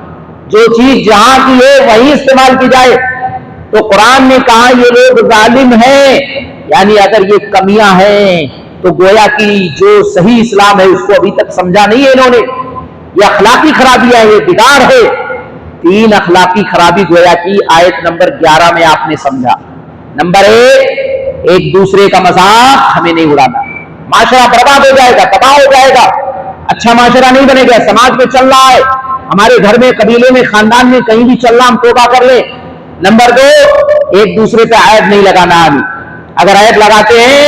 جو چیز جہاں کی ہے وہی استعمال کی جائے، تو قرآن نے کہا یہ لوگ ظالم ہیں، یعنی اگر یہ کمیاں ہیں تو گویا کی جو صحیح اسلام ہے اس کو ابھی تک سمجھا نہیں ہے انہوں نے، یہ اخلاقی خرابیاں ہے، یہ بگاڑ ہے۔ تین اخلاقی خرابی گویا کی آیت نمبر 11 میں آپ نے سمجھا۔ نمبر ایک دوسرے کا مذاق ہمیں نہیں اڑانا، معاشرہ برباد ہو جائے گا، تباہ ہو جائے گا، اچھا معاشرہ نہیں بنے گا۔ سماج میں چل رہا ہے، ہمارے گھر میں، قبیلے میں، خاندان میں، کہیں بھی چل رہا، ہم توبہ کر لیں۔ نمبر دو، ایک دوسرے پہ عیب نہیں لگانا ہمیں، اگر عیب لگاتے ہیں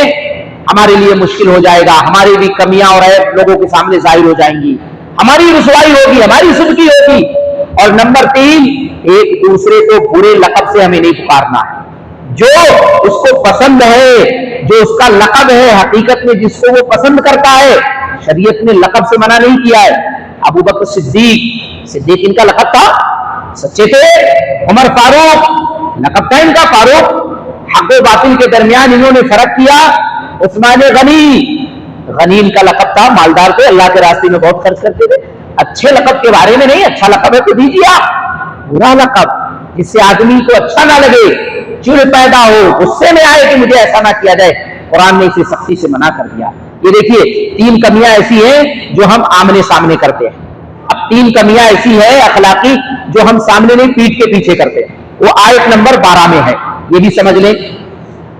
ہمارے لیے مشکل ہو جائے گا، ہماری بھی کمیاں اور عیب لوگوں کے سامنے ظاہر ہو جائیں گی، ہماری رسوائی ہوگی، ہماری صدقی ہوگی۔ اور نمبر تین، ایک دوسرے کو برے لقب سے ہمیں نہیں پکارنا ہے، جو اس کو پسند ہے، جو اس کا لقب ہے، حقیقت میں جس کو وہ پسند کرتا ہے، شریعت نے لقب سے منع نہیں کیا ہے۔ ابو بکر صدیق ان کا لقب تھا، سچے تھے۔ عمر فاروق لقب تھا ان کا فاروق، حق و باطل کے درمیان انہوں نے فرق کیا۔ عثمان غنی ان کا لقب تھا، مالدار تھے، اللہ کے راستے میں بہت خرچ کرتے تھے۔ اچھے لقب کے بارے میں نہیں، اچھا لقب ہے تو دیجیے آپ، برا لقب جس سے آدمی کو اچھا نہ لگے، چڑ پیدا ہو، غصے میں آئے کہ مجھے ایسا نہ کیا جائے، قرآن نے اسے سختی سے منع کر دیا۔ یہ دیکھیے تین کمیاں ایسی ہیں جو ہم آمنے سامنے کرتے ہیں، اب تین کمیاں ایسی ہیں اخلاقی جو ہم سامنے نہیں پیٹھ کے پیچھے کرتے ہیں، وہ آیت نمبر 12 میں ہے، یہ بھی سمجھ لیں۔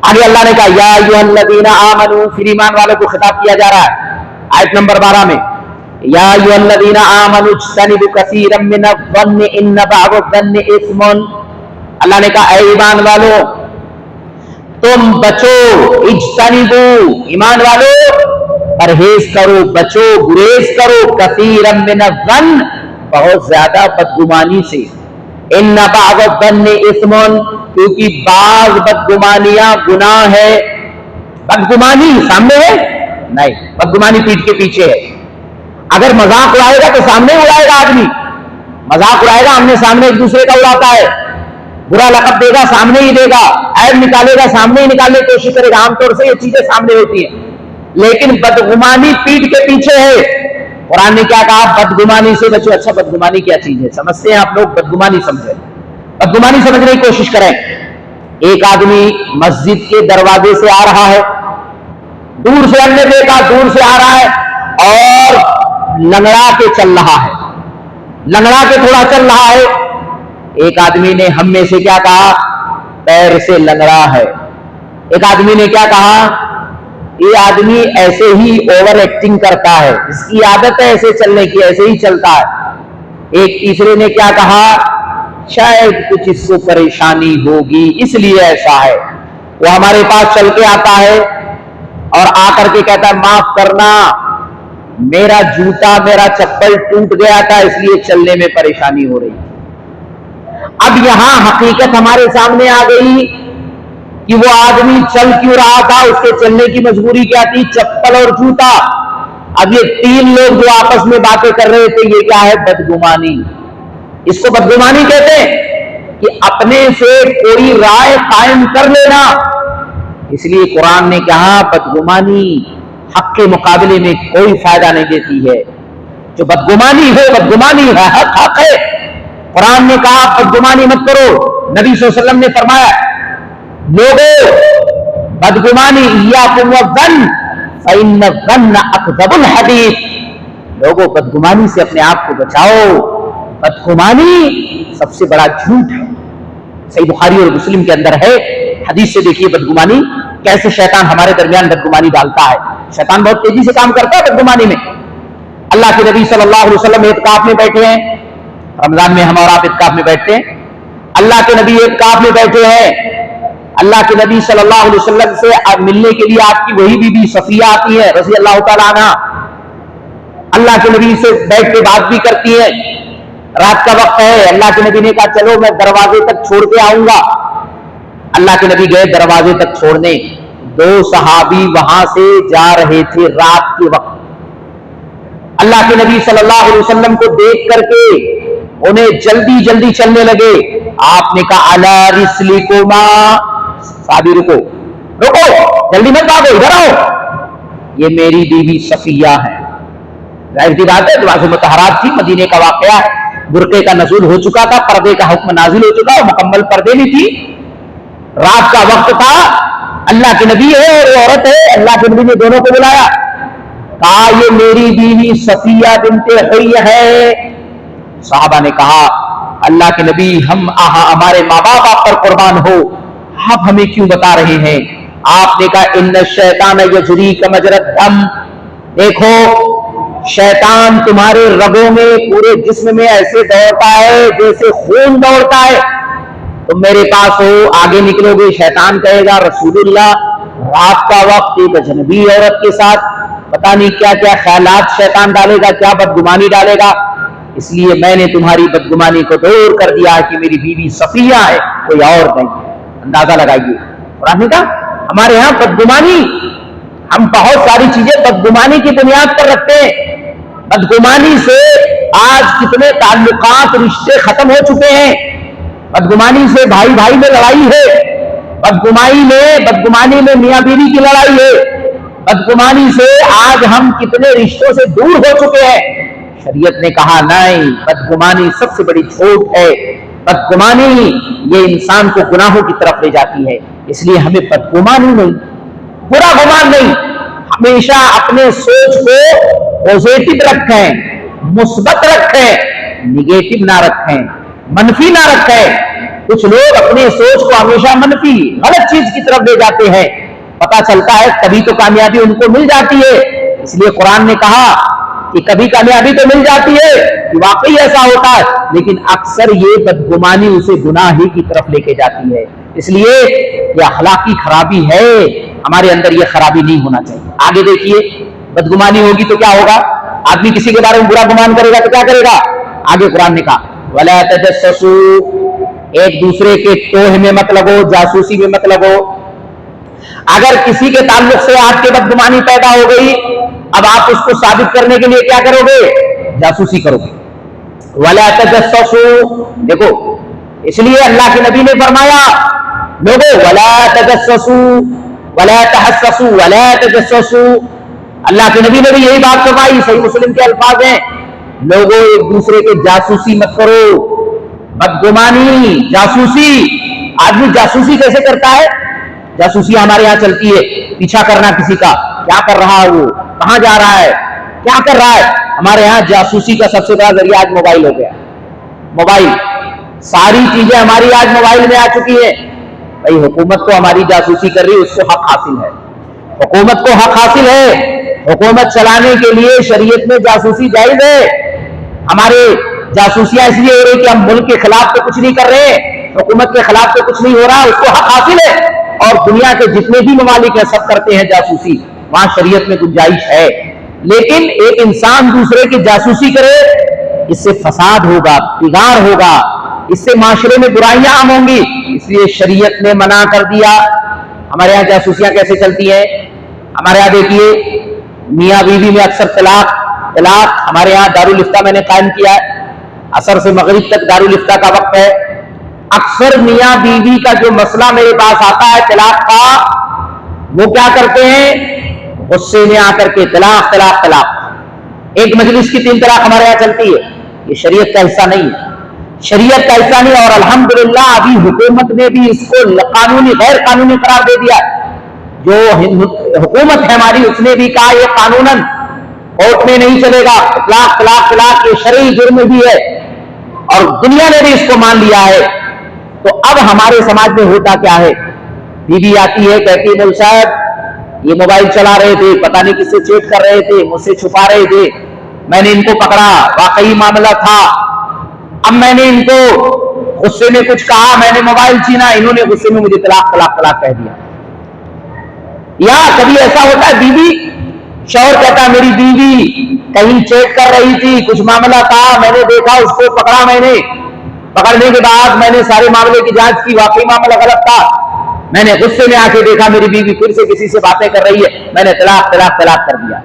آگے اللہ نے کہا یا ایھا الذین آمنوا، پھر ایمان والوں کو خطاب کیا جا رہا ہے آیت نمبر 12 میں، یا ایھا الذین آمنوا اجتنبوا کثیرا من الظن ان بعض الظن اثم۔ اللہ نے کہا اے ایمان والو تم بچو، اجتنبو، ایمان والو پرہیز کرو، بچو، گریز کرو، کثیرا من الظن، بہت زیادہ بدگمانی سے، ان بعض الظن اثم، کیونکہ بعض بدگمانیاں گناہ ہے۔ بدگمانی سامنے ہے نہیں، بدگمانی پیٹھ کے پیچھے ہے۔ اگر مذاق اڑائے گا تو سامنے اڑائے گا آدمی، مذاق اڑائے گا آمنے سامنے ایک دوسرے کا اڑاتا ہے، برا لقب دے گا سامنے ہی دے گا، عیب نکالے گا سامنے ہی نکالنے کی کوشش کرے گا، عام طور سے یہ چیزیں سامنے ہوتی ہیں، لیکن بدگمانی پیٹھ کے پیچھے ہے۔ قرآن نے کیا کہا؟ بدگمانی سے بچو۔ اچھا بدگمانی کیا چیز ہے؟ سمجھتے ہیں آپ لوگ بدگمانی سمجھیں، بدگمانی سمجھنے کی کوشش کریں۔ ایک آدمی مسجد کے دروازے سے آ رہا ہے، دور سے ہم نے دیکھا، دور سے آ رہا ہے اور لنگڑا کے چل رہا ہے، لنگڑا کے تھوڑا چل رہا ہے۔ ایک آدمی نے ہم میں سے کیا کہا؟ پیر سے لنگڑا ہے۔ ایک آدمی نے کیا کہا؟ یہ آدمی ایسے ہی اوور ایکٹنگ کرتا ہے، اس کی عادت ہے ایسے چلنے کی، ایسے ہی چلتا ہے۔ ایک تیسرے نے کیا کہا؟ شاید کچھ اس کو پریشانی ہوگی اس لیے ایسا ہے۔ وہ ہمارے پاس چل کے آتا ہے اور آ کر کے کہتا ہے معاف کرنا، میرا جوتا میرا چپل ٹوٹ گیا تھا اس لیے چلنے میں پریشانی ہو رہی۔ اب یہاں حقیقت ہمارے سامنے آ گئی کہ وہ آدمی چل کیوں رہا تھا، اس کے چلنے کی مجبوری کیا تھی؟ چپل اور جوتا۔ اب یہ تین لوگ جو آپس میں باتیں کر رہے تھے، یہ کیا ہے؟ بدگمانی۔ اس کو بدگمانی کہتے ہیں کہ اپنے سے کوئی رائے قائم کر لینا۔ اس لیے قرآن نے کہا بدگمانی حق کے مقابلے میں کوئی فائدہ نہیں دیتی ہے۔ جو بدگمانی ہو، بدگمانی ہے، حق ہے۔ قرآن نے کہا بدگمانی مت کرو۔ نبی صلی اللہ علیہ وسلم نے فرمایا لوگوں بدگمانی ایاکم والظن فإن الظن اکذب الحدیث، لوگوں بدگمانی سے اپنے آپ کو بچاؤ، بدگمانی سب سے بڑا جھوٹ ہے۔ صحیح بخاری اور مسلم کے اندر ہے، حدیث سے دیکھیے بدگمانی کیسے شیطان ہمارے درمیان بدگمانی ڈالتا ہے۔ شیطان بہت تیزی سے کام کرتا ہے بدگمانی میں۔ اللہ کے نبی صلی اللہ علیہ وسلم اعتکاف میں بیٹھے ہیں، رمضان میں ہم اور آپ اعتکاف میں بیٹھتے ہیں، اللہ کے نبی اعتکاف میں بیٹھے ہیں، اللہ کے نبی صلی اللہ علیہ وسلم سے ملنے کے لیے آپ کی وہی بی بی صفیہ آتی ہے رضی اللہ تعالیٰ عنہ، اللہ کے نبی سے بیٹھ کے بات بھی کرتی ہے۔ رات کا وقت ہے، اللہ کے نبی نے کہا چلو میں دروازے تک چھوڑ کے آؤں گا۔ اللہ کے نبی گئے دروازے تک چھوڑنے، دو صحابی وہاں سے جا رہے تھے رات کے وقت۔ اللہ کے نبی صلی اللہ علیہ وسلم کو دیکھ کر کے انہیں جلدی جلدی چلنے لگے۔ آپ نے کہا الا رسلکما، صحابی رکو رکو، جلدی مت بھاگو، ادھر آؤ، یہ میری بیوی صفیہ ہے۔ ظاہر سی بات ہے دروازے مطہرات تھی، مدینے کا واقعہ ہے، برقعے کا نزول ہو چکا تھا، پردے کا حکم نازل ہو چکا، مکمل پردے میں تھی، رات کا وقت تھا، اللہ کے نبی ہے اور عورت ہے، اللہ کے نبی نے دونوں کو بلایا، کہا یہ میری بیوی صفیہ بنت حی ہے۔ صحابہ نے کہا اللہ کے نبی ہمارے ماں باپ آپ پر قربان ہو، آپ ہمیں کیوں بتا رہے ہیں؟ آپ نے کہا ان الشیطان یجری کمجری الدم، دیکھو شیطان تمہارے رگوں میں پورے جسم میں ایسے دوڑتا ہے جیسے خون دوڑتا ہے، تم میرے پاس ہو، آگے نکلو گے شیطان کہے گا رسول اللہ رات کا وقت ایک اجنبی عورت کے ساتھ پتہ نہیں کیا کیا خیالات شیطان ڈالے گا، کیا بدگمانی ڈالے گا، اس لیے میں نے تمہاری بدگمانی کو دور کر دیا کہ میری بیوی صفیہ ہے، کوئی اور نہیں۔ اندازہ لگائیے، قرآن نے کہا ہمارے ہاں بدگمانی، ہم بہت ساری چیزیں بدگمانی کی بنیاد پر رکھتے ہیں۔ بدگمانی سے آج کتنے تعلقات رشتے ختم ہو چکے ہیں، بدگمانی سے بھائی بھائی میں لڑائی ہے، بدگمانی میں میاں بیوی کی لڑائی ہے، بدگمانی سے آج ہم کتنے رشتوں سے دور ہو چکے ہیں۔ شریعت نے کہا نہیں، بدگمانی سب سے بڑی جھوٹ ہے، بدگمانی یہ انسان کو گناہوں کی طرف لے جاتی ہے، اس لیے ہمیں بدگمانی نہیں، برا گمان نہیں، ہمیشہ اپنے سوچ کو پوزیٹو رکھیں، مثبت رکھیں، نگیٹو نہ رکھیں، منفی نہ رکھیں۔ کچھ لوگ اپنے سوچ کو ہمیشہ منفی غلط چیز کی طرف لے جاتے ہیں، پتہ چلتا ہے کبھی تو کامیابی ان کو مل جاتی ہے، اس لیے قرآن نے کہا کہ کبھی کامیابی تو مل جاتی ہے، کہ واقعی ایسا ہوتا ہے، لیکن اکثر یہ بدگمانی اسے گناہ ہی کی طرف لے کے جاتی ہے۔ اس لیے یہ اخلاقی خرابی ہے، ہمارے اندر یہ خرابی نہیں ہونا چاہیے۔ آگے دیکھیے، بدگمانی ہوگی تو کیا ہوگا؟ آدمی کسی کے بارے میں برا گمان کرے گا تو کیا کرے گا؟ آگے قرآن نے کہا وَلَا تَجَسَّسُوا، ایک دوسرے کے توہ میں مت لگو، جاسوسی میں مت لگو۔ اگر کسی کے تعلق سے آپ کے بدگمانی پیدا ہو گئی، اب آپ اس کو ثابت کرنے کے لیے کیا کرو گے؟ جاسوسی کرو گے۔ وَلَا تَجَسَّسُوا، دیکھو اس لیے اللہ کے نبی نے فرمایا لوگوں وَلَا تَجَسَّسُوا وَلَا تَحَسَّسُوا وَلَا تَجَسَّسُوا، اللہ کے نبی نے بھی یہی بات فرمائی، صحیح مسلم کے الفاظ ہیں، لوگوں ایک دوسرے کے جاسوسی مت کرو، بدگمانی، جاسوسی۔ آدمی جاسوسی کیسے کرتا ہے؟ جاسوسی ہمارے یہاں چلتی ہے، پیچھا کرنا کسی کا، کیا کر رہا ہے وہ، کہاں جا رہا ہے، کیا کر رہا ہے۔ ہمارے یہاں جاسوسی کا سب سے بڑا ذریعہ آج موبائل ہو گیا۔ موبائل، ساری چیزیں ہماری آج موبائل میں آ چکی ہیں۔ بھائی حکومت کو ہماری جاسوسی کر رہی ہے، اس کو حق حاصل ہے، حکومت کو حق حاصل ہے۔ حکومت چلانے کے لیے شریعت میں جاسوسی جائز ہے۔ ہمارے جاسوسیاں اس لیے ہو رہی کہ ہم ملک کے خلاف تو کچھ نہیں کر رہے، حکومت کے خلاف تو کچھ نہیں ہو رہا، اس کو حق حاصل ہے۔ اور دنیا کے جتنے بھی ممالک ہیں سب کرتے ہیں جاسوسی، وہاں شریعت میں گنجائش ہے۔ لیکن ایک انسان دوسرے کی جاسوسی کرے، اس سے فساد ہوگا، بگاڑ ہوگا، اس سے معاشرے میں برائیاں عام ہوں گی، اس لیے شریعت نے منع کر دیا۔ ہمارے یہاں جاسوسیاں کیسے چلتی ہیں؟ ہمارے یہاں دیکھیے میاں بیوی میں اکثر طلاق، ہمارے یہاں دارالفتہ میں نے قائم کیا ہے، عصر سے مغرب تک دارالفتہ کا وقت ہے۔ اکثر میاں بیوی کا جو مسئلہ میرے پاس آتا ہے طلاق کا، وہ کیا کرتے ہیں؟ غصے میں آ کر کے طلاق طلاق طلاق، ایک مجلس کی 3 طلاق ہمارے یہاں چلتی ہے۔ یہ شریعت کا حصہ نہیں ہے، شریعت کا حصہ نہیں، اور الحمدللہ ابھی حکومت نے بھی اس کو قانونی غیر قانونی قرار دے دیا۔ جو حکومت ہے ہماری، اس نے بھی کہا یہ قانوناً کورٹ میں نہیں چلے گا، طلاق طلاق طلاق یہ شرعی جرم بھی ہے، اور دنیا نے بھی اس کو مان لیا ہے۔ تو اب ہمارے سماج میں ہوتا کیا ہے؟ بیوی آتی ہے کہتی ہے مول صاحب یہ موبائل چلا رہے تھے، پتہ نہیں کس سے چیٹ کر رہے تھے، مجھ سے چھپا رہے تھے، میں نے ان کو پکڑا، واقعی معاملہ تھا، اب میں نے ان کو غصے میں کچھ کہا، میں نے موبائل چھینا، انہوں نے غصے میں مجھے طلاق طلاق طلاق کہہ دیا۔ یا کبھی ایسا ہوتا ہے بیوی، شوہر کہتا ہے میری بیوی کہیں چیٹ کر رہی تھی، کچھ معاملہ تھا، میں نے دیکھا، اس کو پکڑا، میں نے پکڑنے کے بعد میں نے سارے معاملے کی جانچ کی، واقعی معاملہ غلط تھا، میں نے غصے میں آ کے دیکھا میری بیوی پھر سے کسی سے باتیں کر رہی ہے، میں نے طلاق طلاق طلاق کر دیا۔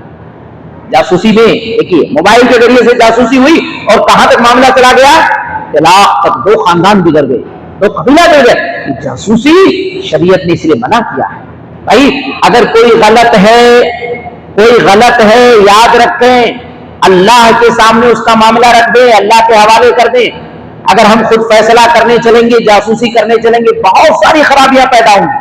جاسوسی میں دیکھیے موبائل کے ذریعے سے جاسوسی ہوئی، اور کہاں تک معاملہ چلا گیا؟ طلاق تک، 2 خاندان بگڑ گئے، 2 قبیلہ بگڑ گئے۔ جاسوسی شریعت نے اس لیے منع کیا ہے۔ بھائی اگر کوئی غلط ہے یاد رکھیں، اللہ کے سامنے اس کا معاملہ رکھ دیں، اللہ کے حوالے کر دیں۔ اگر ہم خود فیصلہ کرنے چلیں گے، جاسوسی کرنے چلیں گے، بہت ساری خرابیاں پیدا ہوں گی،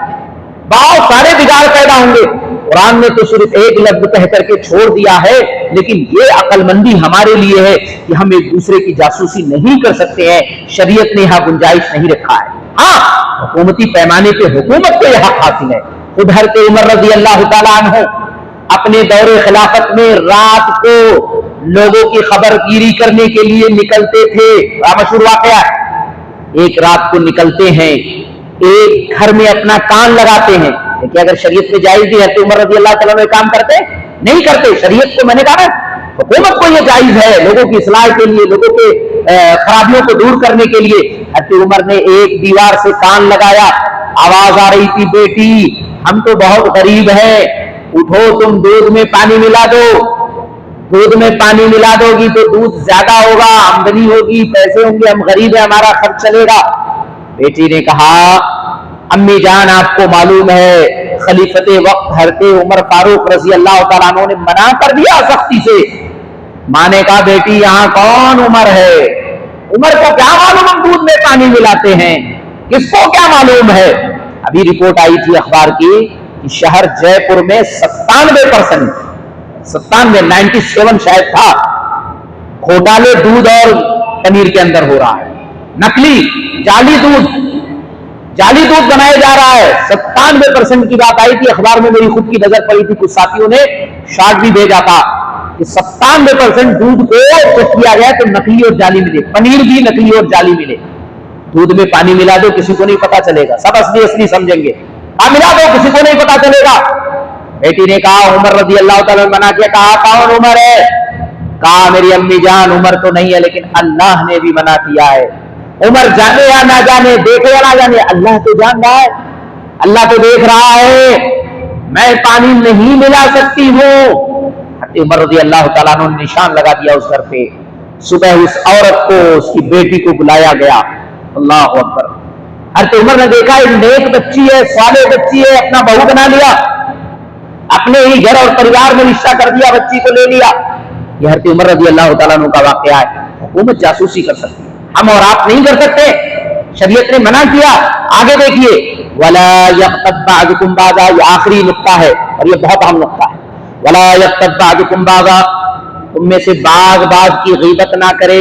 بہت سارے بگاڑ پیدا ہوں گے۔ قرآن نے تو صرف ایک لفظ کہہ کر کے چھوڑ دیا ہے، لیکن یہ عقل مندی ہمارے لیے ہے کہ ہم ایک دوسرے کی جاسوسی نہیں کر سکتے ہیں، شریعت نے یہاں گنجائش نہیں رکھا ہے۔ ہاں حکومتی پیمانے پہ حکومت کو یہ حق حاصل ہے۔ خود حضرت عمر رضی اللہ تعالیٰ عنہ اپنے دور خلافت میں رات کو لوگوں کی خبر گیری کرنے کے لیے نکلتے تھے، مشہور واقعہ، ایک رات کو نکلتے ہیں، ایک گھر میں اپنا کان لگاتے ہیں، کہ اگر شریعت میں جائز بھی ہے تو عمر رضی اللہ تعالیٰ نے کام کرتے نہیں کرتے، شریعت کو میں نے کہا حکومت کو یہ جائز ہے لوگوں کی اصلاح کے لیے، لوگوں کے خرابیوں کو دور کرنے کے لیے۔ حضرت عمر نے ایک دیوار سے کان لگایا، آواز آ رہی تھی بیٹی ہم تو بہت غریب ہیں، اٹھو تم دودھ میں پانی ملا دو، دودھ میں پانی ملا دو گی تو دودھ زیادہ ہوگا، آمدنی ہوگی، پیسے ہوں گے، ہم غریب ہیں ہمارا خرچ چلے گا۔ بیٹی نے کہا امی جان آپ کو معلوم ہے خلیفت وقت حضرت عمر فاروق رضی اللہ تعالیٰ عنہ نے منع کر دیا سختی سے۔ ماں نے کہا بیٹی یہاں کون عمر ہے، عمر کو کیا معلوم ہم دودھ میں پانی ملاتے ہیں، کس کو کیا معلوم ہے۔ ابھی رپورٹ آئی تھی اخبار کی کہ شہر جے پور میں 97% 97 شاید تھا گھوٹالے دودھ اور پنیر کے اندر ہو رہا ہے، نقلی جعلی دودھ بنایا جا رہا ہے۔ 97% کی بات آئی تھی اخبار میں، میری خود کی نظر پڑی تھی، کچھ ساتھیوں نے شارٹ بھی بھیجا تھا کہ 97% دودھ کو چیک کیا گیا تو نقلی اور جعلی ملے، پنیر بھی نقلی اور جعلی ملے۔ دودھ میں پانی ملا دو کسی کو نہیں پتا چلے گا, سب اصلی اصلی سمجھیں گے. ملا دو کسی کو نہیں پتا چلے گا. بیٹی نے کہا عمر رضی اللہ تعالیٰ منع کیا. کہا کون عمر ہے؟ کہا میری امی جان عمر تو نہیں ہے لیکن اللہ نے بھی منع کیا ہے. عمر جانے یا نہ جانے, دیکھے یا نہ جانے, اللہ تو جان رہا ہے, اللہ تو دیکھ رہا ہے, میں پانی نہیں ملا سکتی ہوں. عمر رضی اللہ تعالیٰ نے نشان لگا دیا اس گھر پہ. صبح اس عورت کو اس کی بیٹی کو بلایا گیا. اللہ اکبر. حضرت عمر نے دیکھا ایک نیک بچی ہے, صالح بچی ہے, اپنا بہو بنا لیا, اپنے ہی گھر اور پریوار میں رشتہ کر دیا, بچی کو لے لیا. یہ حضرت عمر رضی اللہ تعالیٰ عنہ کا واقعہ ہے. حکومت جاسوسی کر سکتی ہے, ہم اور آپ نہیں کر سکتے, شریعت نے منع کیا. آگے دیکھیے وَلَا يَغْتَبْ بَعْضُكُمْ بَعْضًا, یہ آخری نقطہ ہے اور یہ بہت اہم نقطہ ہے. وَلَا يَغْتَبْ بَعْضُكُمْ بَعْضًا, تم میں سے بعض کی غیبت نہ کرے.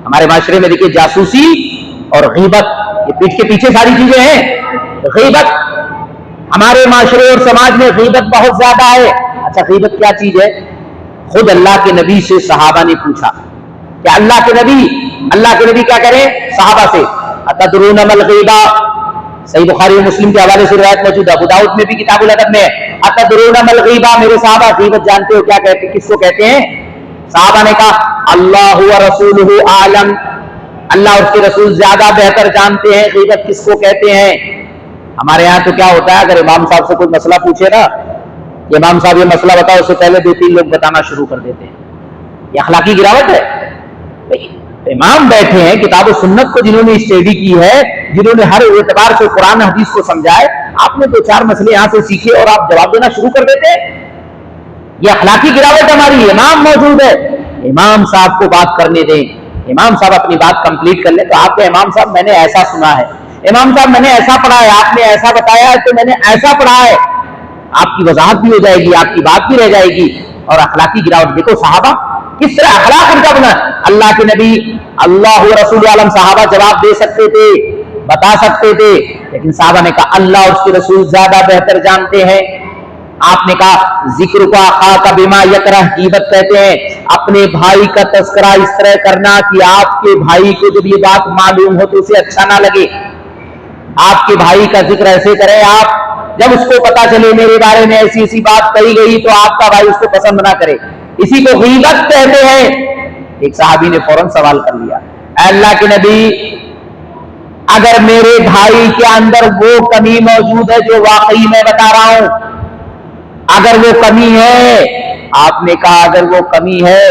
ہمارے معاشرے میں دیکھیے جاسوسی اور غیبت, یہ پیٹھ کے پیچھے ساری چیزیں ہیں. غیبت ہمارے معاشرے اور سماج میں غیبت بہت زیادہ ہے. اچھا غیبت کیا چیز ہے؟ خود اللہ کے نبی سے صحابہ نے پوچھا کہ اللہ کے نبی کیا کریں صحابہ سے, اتدرون ما الغیبہ, صحیح بخاری و مسلم کے حوالے سے روایت موجود ہے, ابو داؤد میں بھی کتاب الادب میں ہے. اتدرون ما الغیبہ, میرے صحابہ غیبت جانتے ہو کیا کہتے, کس کو کہتے ہیں؟ صحابہ نے کہا اللہ و رسولہ اعلم, اللہ اور اس کے رسول زیادہ بہتر جانتے ہیں غیبت کس کو کہتے ہیں. ہمارے یہاں تو کیا ہوتا ہے, اگر امام صاحب سے کوئی مسئلہ پوچھے نا, کہ امام صاحب یہ مسئلہ بتاؤ, اس سے پہلے 2-3 لوگ بتانا شروع کر دیتے ہیں. یہ اخلاقی گراوٹ ہے. امام بیٹھے ہیں کتاب و سنت کو جنہوں نے اسٹڈی کی ہے, جنہوں نے ہر اعتبار سے قرآن حدیث کو سمجھائے, آپ نے 2-4 مسئلے یہاں سے سیکھے اور آپ جواب دینا شروع کر دیتے ہیں. یہ اخلاقی گراوٹ ہماری. امام موجود ہے, امام صاحب کو بات کرنے دیں, امام صاحب اپنی بات کمپلیٹ کر لیں. تو آپ کے امام صاحب میں نے ایسا سنا ہے, امام صاحب میں نے ایسا پڑھا ہے, آپ نے ایسا بتایا ہے تو میں نے ایسا پڑھا ہے. آپ کی وضاحت بھی ہو جائے گی, آپ کی بات بھی رہ جائے گی. اور اخلاقی گراوٹ دیکھو صحابہ کس طرح اخلاق ان کا بنا. اللہ کے نبی اللہ و رسول عالم, صحابہ جواب دے سکتے تھے, بتا سکتے تھے, لیکن صحابہ نے کہا اللہ اور اس کے رسول زیادہ بہتر جانتے ہیں. آپ نے کہا ذکر کا اخاک بما یکرہ, غیبت کہتے ہیں اپنے بھائی کا تذکرہ اس طرح کرنا کہ آپ کے بھائی کو جب یہ بات معلوم ہو تو اسے اچھا نہ لگے. آپ کے بھائی کا ذکر ایسے کریں, آپ جب اس کو پتا چلے میرے بارے میں ایسی ایسی بات کہی گئی تو آپ کا بھائی اس کو پسند نہ کرے, اسی کو غیبت کہتے ہیں. ایک صحابی نے فوراً سوال کر لیا, اے اللہ کے نبی اگر میرے بھائی کے اندر وہ کمی موجود ہے جو واقعی میں بتا رہا ہوں, اگر وہ کمی ہے, آپ نے کہا اگر وہ کمی ہے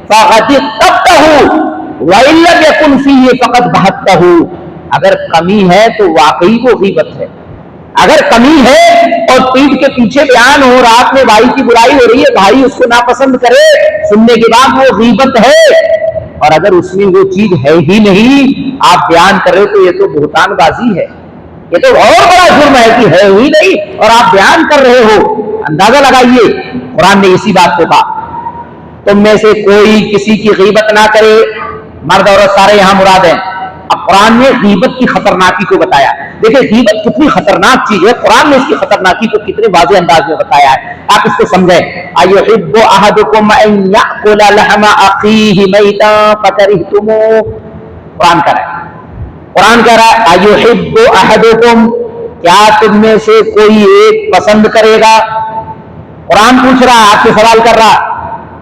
فقد اغتبتہ وان لم یکن فیہ فقد بہتہ, اگر کمی ہے تو واقعی وہ غیبت ہے. اگر کمی ہے اور پیٹھ کے پیچھے بیان ہو رہا اپنے بھائی کی برائی ہو رہی ہے, بھائی اس کو ناپسند کرے, سننے کے بعد وہ غیبت ہے. اور اگر اس میں وہ چیز ہے ہی نہیں, آپ بیان کر رہے تو یہ تو بہتان بازی ہے, یہ تو اور بڑا جرم ہے کہ ہے ہی نہیں اور آپ بیان کر رہے ہو. اندازہ لگائیے قرآن نے اسی بات کو کہا تم میں سے کوئی کسی کی غیبت نہ کرے. مرد عورت سارے یہاں مراد ہیں. اب قرآن نے غیبت کی خطرناکی کو بتایا. دیکھیں غیبت کتنی خطرناک چیز ہے, قرآن نے اس کی خطرناکی کو کتنے واضح انداز میں بتایا ہے, آپ اس کو سمجھیں. ایحب احدکم ان یاکل لحم اخیہ میتا فکرہتموہ, قرآن کہہ رہا ہے ایحب احدکم, کیا تم میں سے کوئی ایک پسند کرے گا. قرآن پوچھ رہا ہے, آپ سے سوال کر رہا,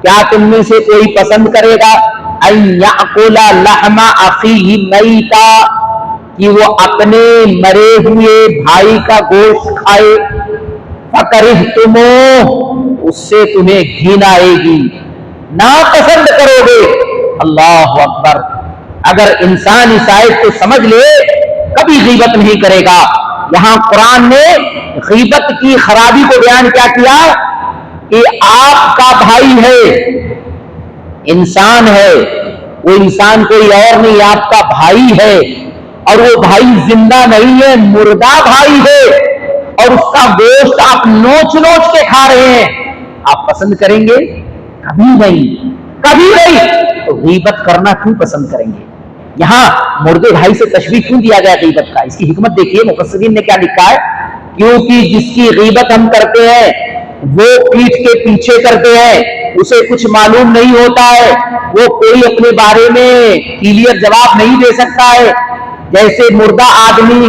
کیا تم میں سے کوئی پسند کرے گا ان یاکل لحم اخیہ میتا, کہ وہ اپنے مرے ہوئے بھائی کا گوشت کھائے. فکرہتموہ, اس سے تمہیں گھن آئے گی, ناپسند کرو گے. اللہ اکبر. اگر انسان اس آیت کو سمجھ لے کبھی غیبت نہیں کرے گا. یہاں قرآن نے غیبت کی خرابی کو بیان کیا کہ آپ کا بھائی ہے, انسان ہے, وہ انسان کوئی اور نہیں, آپ کا بھائی ہے, اور وہ بھائی زندہ نہیں ہے, مردہ بھائی ہے, اور اس کا گوشت آپ نوچ نوچ کے کھا رہے ہیں. آپ پسند کریں گے؟ کبھی نہیں, کبھی نہیں. تو غیبت کرنا کیوں پسند کریں گے؟ یہاں مردے بھائی سے تشبیہ کیوں دیا گیا غیبت کا؟ اس کی حکمت دیکھیے, مفسرین نے کیا لکھا ہے. کیونکہ جس کی غیبت ہم کرتے ہیں وہ پیٹھ کے پیچھے کرتے ہیں, اسے کچھ معلوم نہیں ہوتا ہے, وہ کوئی اپنے بارے میں کلیئر جواب نہیں دے سکتا ہے, جیسے مردہ آدمی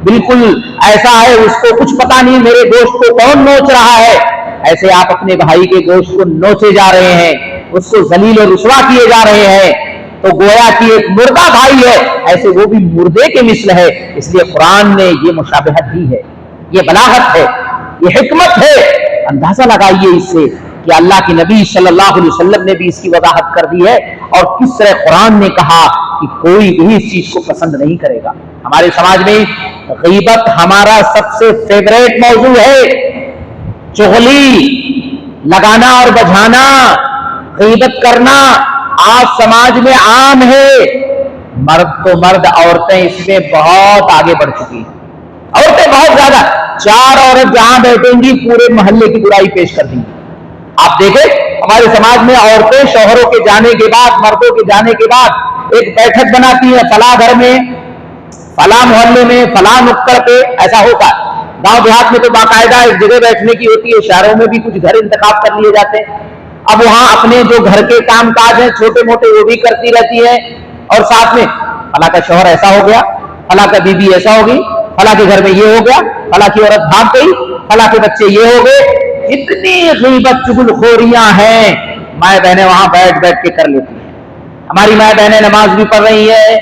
بالکل ایسا ہے اس کو کچھ پتا نہیں میرے گوشت کو کون نوچ رہا ہے، ایسے آپ اپنے بھائی کے گوشت کو نوچے جا رہے ہیں، اس کو ذلیل و رسوا کیے جا رہے ہیں، تو گویا کہ ایک مردہ بھائی ہے، ایسے وہ بھی مردے کے مثل ہے۔ اس لیے قرآن نے یہ مشابہت دی ہے، یہ بلاغت ہے، یہ حکمت ہے۔ اندازہ لگائیے اس سے کہ اللہ کے نبی صلی اللہ علیہ وسلم نے بھی اس کی وضاحت کر دی ہے، اور کس طرح قرآن نے کہا کہ کوئی بھی اس چیز کو پسند نہیں کرے گا۔ ہمارے سماج میں غیبت ہمارا سب سے فیوریٹ موضوع ہے، چغلی لگانا اور بجھانا، غیبت کرنا آج سماج میں عام ہے۔ مرد تو مرد، عورتیں اس میں بہت آگے بڑھ چکی ہیں، عورتیں بہت زیادہ، 4 عورت جہاں بیٹھیں گی پورے محلے کی برائی پیش کر دیں گی۔ آپ دیکھیں ہمارے سماج میں عورتیں شوہروں کے جانے کے بعد، مردوں کے جانے کے بعد ایک بیٹھک بناتی ہیں، فلاں گھر میں، فلاں محلے میں، فلاں نکڑ پہ ایسا ہوتا ہے۔ گاؤں دیہات میں تو باقاعدہ ایک جگہ بیٹھنے کی ہوتی ہے، شہروں میں بھی کچھ گھر انتخاب کر لیے جاتے ہیں۔ اب وہاں اپنے جو گھر کے کام کاج ہیں چھوٹے موٹے وہ بھی کرتی رہتی ہیں، اور ساتھ میں فلاں کا شوہر ایسا ہو گیا، فلاں کا بیوی ایسا ہوگی، فلاں کے گھر میں یہ ہو گیا، فلاں کی عورت بھاگ گئی، فلاں کے بچے یہ ہو گئے۔ اتنی غیبت چغل خوریاں ہیں، مائیں بہنیں وہاں بیٹھ بیٹھ کے کر لیتی ہیں۔ ہماری مائیں بہنیں نماز بھی پڑھ رہی ہیں،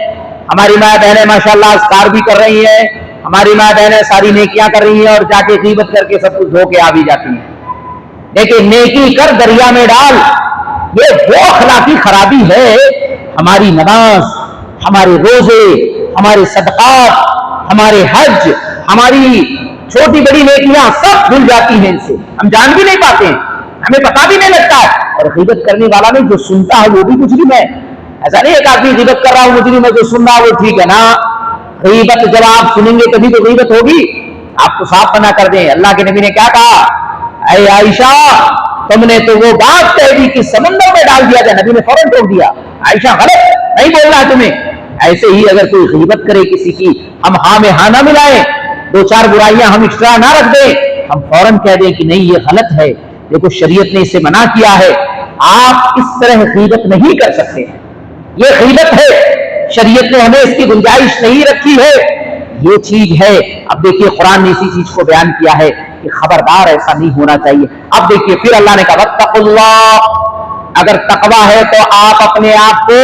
ہماری مائیں بہنیں ماشاءاللہ اذکار بھی کر رہی ہیں، ہماری مائیں بہنیں ساری نیکیاں کر رہی ہیں، اور جا کے غیبت کر کے سب کچھ دھو کے آ بھی جاتی ہیں۔ لیکن نیکی کر دریا میں ڈال، یہ وہ اخلاقی خرابی ہے۔ ہماری نماز، ہمارے روزے، ہمارے صدقات، ہمارے حج، ہماری چھوٹی بڑی نیکیاں سب بھول جاتی ہیں، ان سے ہم جان بھی نہیں پاتے ہیں، ہمیں پتا بھی نہیں لگتا ہے۔ اور غیبت کرنے والا نہیں، جو سنتا ہے وہ بھی مجرم ہے۔ ایسا نہیں ایک آدمی غیبت کر رہا ہوں مجرم ہے، جو سن رہا وہ ٹھیک ہے نا۔ غیبت جب آپ سنیں گے تبھی تو غیبت ہوگی۔ آپ کو صاف منع کر دیں، اللہ کے نبی نے کیا کہا؟ اے عائشہ تم نے تو وہ بات کہہ دی کہ سمندر میں ڈال دیا جائے، نبی نے فوراً ٹوک دیا، عائشہ غلط نہیں بولنا ہے تمہیں۔ ایسے ہی اگر کوئی غیبت کرے کسی کی، ہم ہاں میں ہاں نہ ملائیں، 2-4 برائیاں ہم ایکسٹرا نہ رکھ دیں، ہم فوراً کہہ دیں کہ نہیں یہ غلط ہے، دیکھو شریعت نے اسے منع کیا ہے، آپ اس طرح غیبت نہیں کر سکتے ہیں، یہ غیبت ہے، شریعت نے ہمیں اس کی گنجائش نہیں رکھی ہے، یہ چیز ہے۔ اب دیکھیے قرآن نے اسی چیز کو بیان کیا ہے کہ خبردار ایسا نہیں ہونا چاہیے۔ اب دیکھیے پھر اللہ نے کہا واتقوا اللہ، اگر تقویٰ ہے تو آپ اپنے آپ کو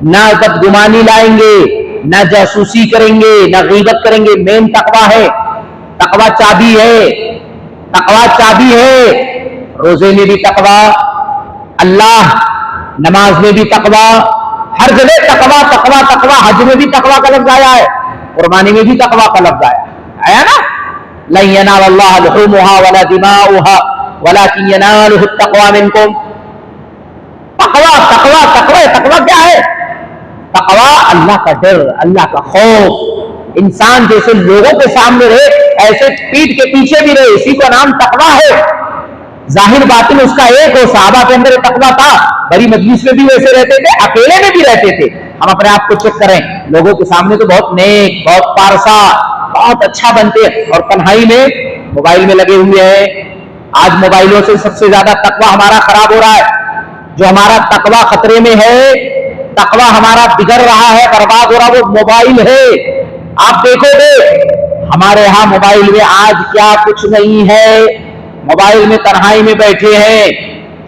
نہ بدگمانی لائیں گے، نہ جاسوسی کریں گے، نہ غیبت کریں گے۔ مین تقویٰ ہے، تقویٰ چابی ہے، تقویٰ چابی ہے۔ روزے میں بھی تقویٰ، اللہ نماز میں بھی تقویٰ، ہر جگہ تقویٰ تقویٰ تقویٰ۔ حج میں بھی تقویٰ کا لفظ آیا ہے، قربانی میں بھی تقویٰ کا لفظ آیا نا، لن ينال الله لحومها ولا دماؤها ولكن يناله التقوى منكم۔ تقویٰ تقویٰ تقویٰ، تقویٰ کیا ہے؟ تقویٰ اللہ کا ڈر، اللہ کا خوف، انسان جیسے لوگوں کے سامنے رہے ایسے پیٹھ کے پیچھے بھی رہے، اسی کو نام تقویٰ ہے۔ ظاہر باطن اس کا ایک ہو، صحابہ کے اندر تقویٰ تھا، بڑی مجلس میں بھی ویسے رہتے تھے، اکیلے میں بھی رہتے تھے۔ ہم اپنے آپ کو چیک کریں، لوگوں کے سامنے تو بہت نیک، بہت پارسا، بہت اچھا بنتے ہیں، اور تنہائی میں موبائل میں لگے ہوئے ہیں۔ آج موبائلوں سے سب سے زیادہ تقویٰ ہمارا خراب ہو رہا ہے۔ جو ہمارا تقویٰ خطرے میں ہے، تقویٰ ہمارا بگڑ رہا ہے، برباد ہو رہا، وہ موبائل ہے۔ آپ دیکھو گے ہمارے ہاں موبائل میں آج کیا کچھ نہیں ہے، موبائل میں تنہائی میں بیٹھے ہیں۔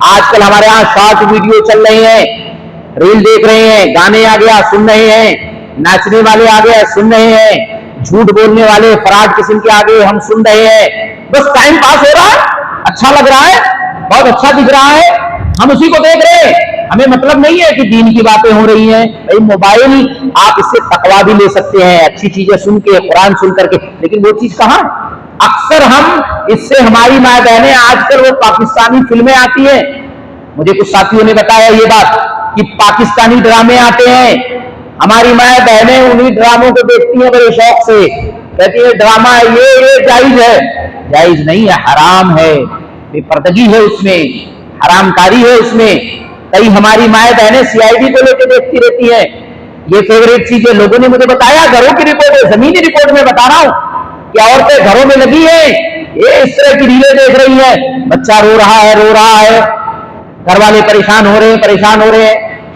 آج کل ہمارے ہاں شارٹ ویڈیو چل رہے ہیں، ریل دیکھ رہے ہیں، گانے آ گیا سن رہے ہیں، ناچنے والے آ گئے سن رہے ہیں، جھوٹ بولنے والے فراڈ قسم کے آگے ہم سن رہے ہیں۔ بس ٹائم پاس ہو رہا ہے، اچھا لگ رہا ہے، بہت اچھا دکھ رہا ہے، ہم اسی کو دیکھ رہے ہیں۔ ہمیں مطلب نہیں ہے کہ دین کی باتیں ہو رہی ہیں، موبائل آپ اس سے تقویٰ بھی لے سکتے ہیں، اچھی چیزیں سن کے، قرآن سن کر کے، لیکن وہ چیز کہاں؟ اکثر ہم اس سے، ہماری ماں بہنیں آج کل وہ پاکستانی فلمیں آتی ہیں، مجھے کچھ ساتھیوں نے بتایا یہ بات کہ پاکستانی ڈرامے آتے ہیں، ہماری ماں بہنیں انہی ڈراموں کو دیکھتی ہیں بڑے شوق سے، کہتی ہے ڈرامہ ہے یہ جائز ہے، جائز نہیں ہے، حرام ہے، بے پردگی ہے اس میں، حرام کاری ہے اس میں۔ کئی ہماری مائیں بہنیں CID کو لے کے دیکھتی رہتی ہیں، یہ فیوریٹ چیزیں لوگوں نے مجھے بتایا، گھروں کی رپورٹ ہے، زمینی رپورٹ میں بتا رہا ہوں کہ عورتیں گھروں میں لگی ہیں، یہ اس طرح کی ریلیں دیکھ رہی ہیں، بچہ رو رہا ہے، گھر والے پریشان ہو رہے ہیں،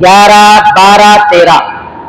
11, 12, 13,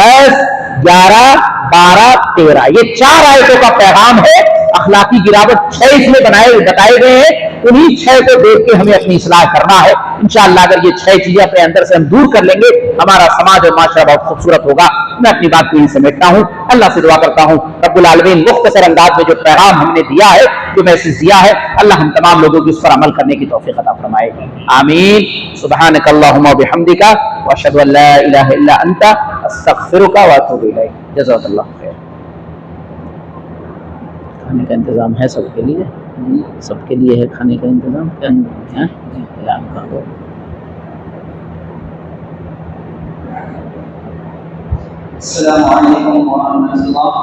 10, 11, 12, 13 یہ 4 آیتوں کا پیغام ہے. اخلاقی گراوٹ 6 اس میں بتائے گئے ہیں. انہی 6 کو دیکھ کے ہمیں اپنی اصلاح کرنا ہے. انشاءاللہ اگر یہ 6 چیزیں اپنے اندر سے ہم دور کر لیں گے ہمارا سماج اور معاشرہ بہت خوبصورت ہوگا. میں اپنی بات کو یہیں سمیٹتا ہوں. اللہ سے دعا کرتا ہوں رب العالمین مختصر انداز میں جو پیغام ہم نے دیا ہے, جو میسج دیا ہے, اللہ ہم تمام لوگوں کو اس پر عمل کرنے کی توفیق عطا فرمائے. آمین. سبحانک اللہم و بحمدک واشہد ان لا الہ الا انت استغفرک واتوب الیک. جزاک اللہ خیر. کھانے کا انتظام ہے سب کے لیے؟ سب کے لیے ہے کھانے کا انتظام؟ کیا اعلان کر دو. السلام علیکم ورحمۃ اللہ.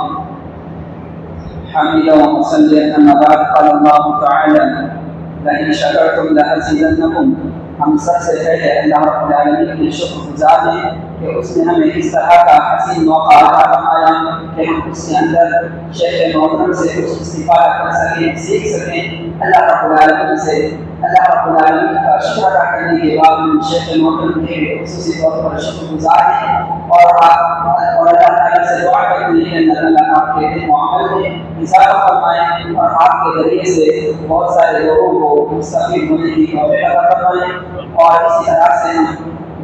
حمدا ومصلیا اما بعد قال اللہ تعالی لئن شکرتم لازیدنکم. ہم سب سے پہلے اللہ رب العالمین کے شکر گزار ہیں کہ اس نے ہمیں اس طرح کا حسین موقع عطا فرمایا کہ ہم اس کے اندر شیخ محترم سے کچھ استفادہ کر سکیں, سیکھ سکیں. اللہ رب العالمین سے اللہ رب العالمین کا شکر ادا کرنے کے بعد ہم شیخ محترم کے خصوصی طور پر شکر گزار ہیں اور اللہ تعالیٰ سے دعا کرتے ہیں کہ اللہ تعالیٰ آپ کے علم و عمل میں اضافہ فرمائیں اور آپ کے ذریعے سے بہت سارے لوگوں کو مستفید ہونے کی توفیق عطا فرمائیں. اور اسی طرح سے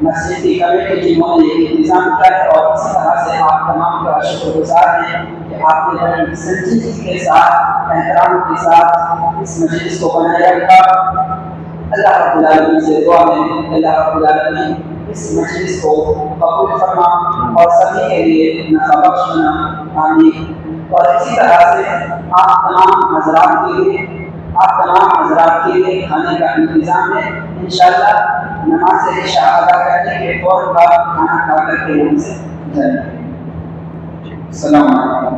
مسجد کی کمیٹی جنہوں نے یہ انتظام کیا ہے اور اسی طرح سے آپ تمام کا شکر گزار ہیں کہ آپ نے بڑی سنجیدگی کے ساتھ, احترام کے ساتھ اس مجلس کو بنایا رکھا. اللہ رب العالمین سے دعا ہے اللہ رب العالمین اس مجلس کو قبول فرما اور سبھی کے لیے نفع بخش بنا. آمین. اور اسی طرح سے آپ تمام حضرات کے لیے کھانے کا انتظام ہے. انشاءاللہ نماز عشاء ادا کرنے کے فوراً بعد کھانا کھا کر کے ہم سے جائیں. السلام علیکم.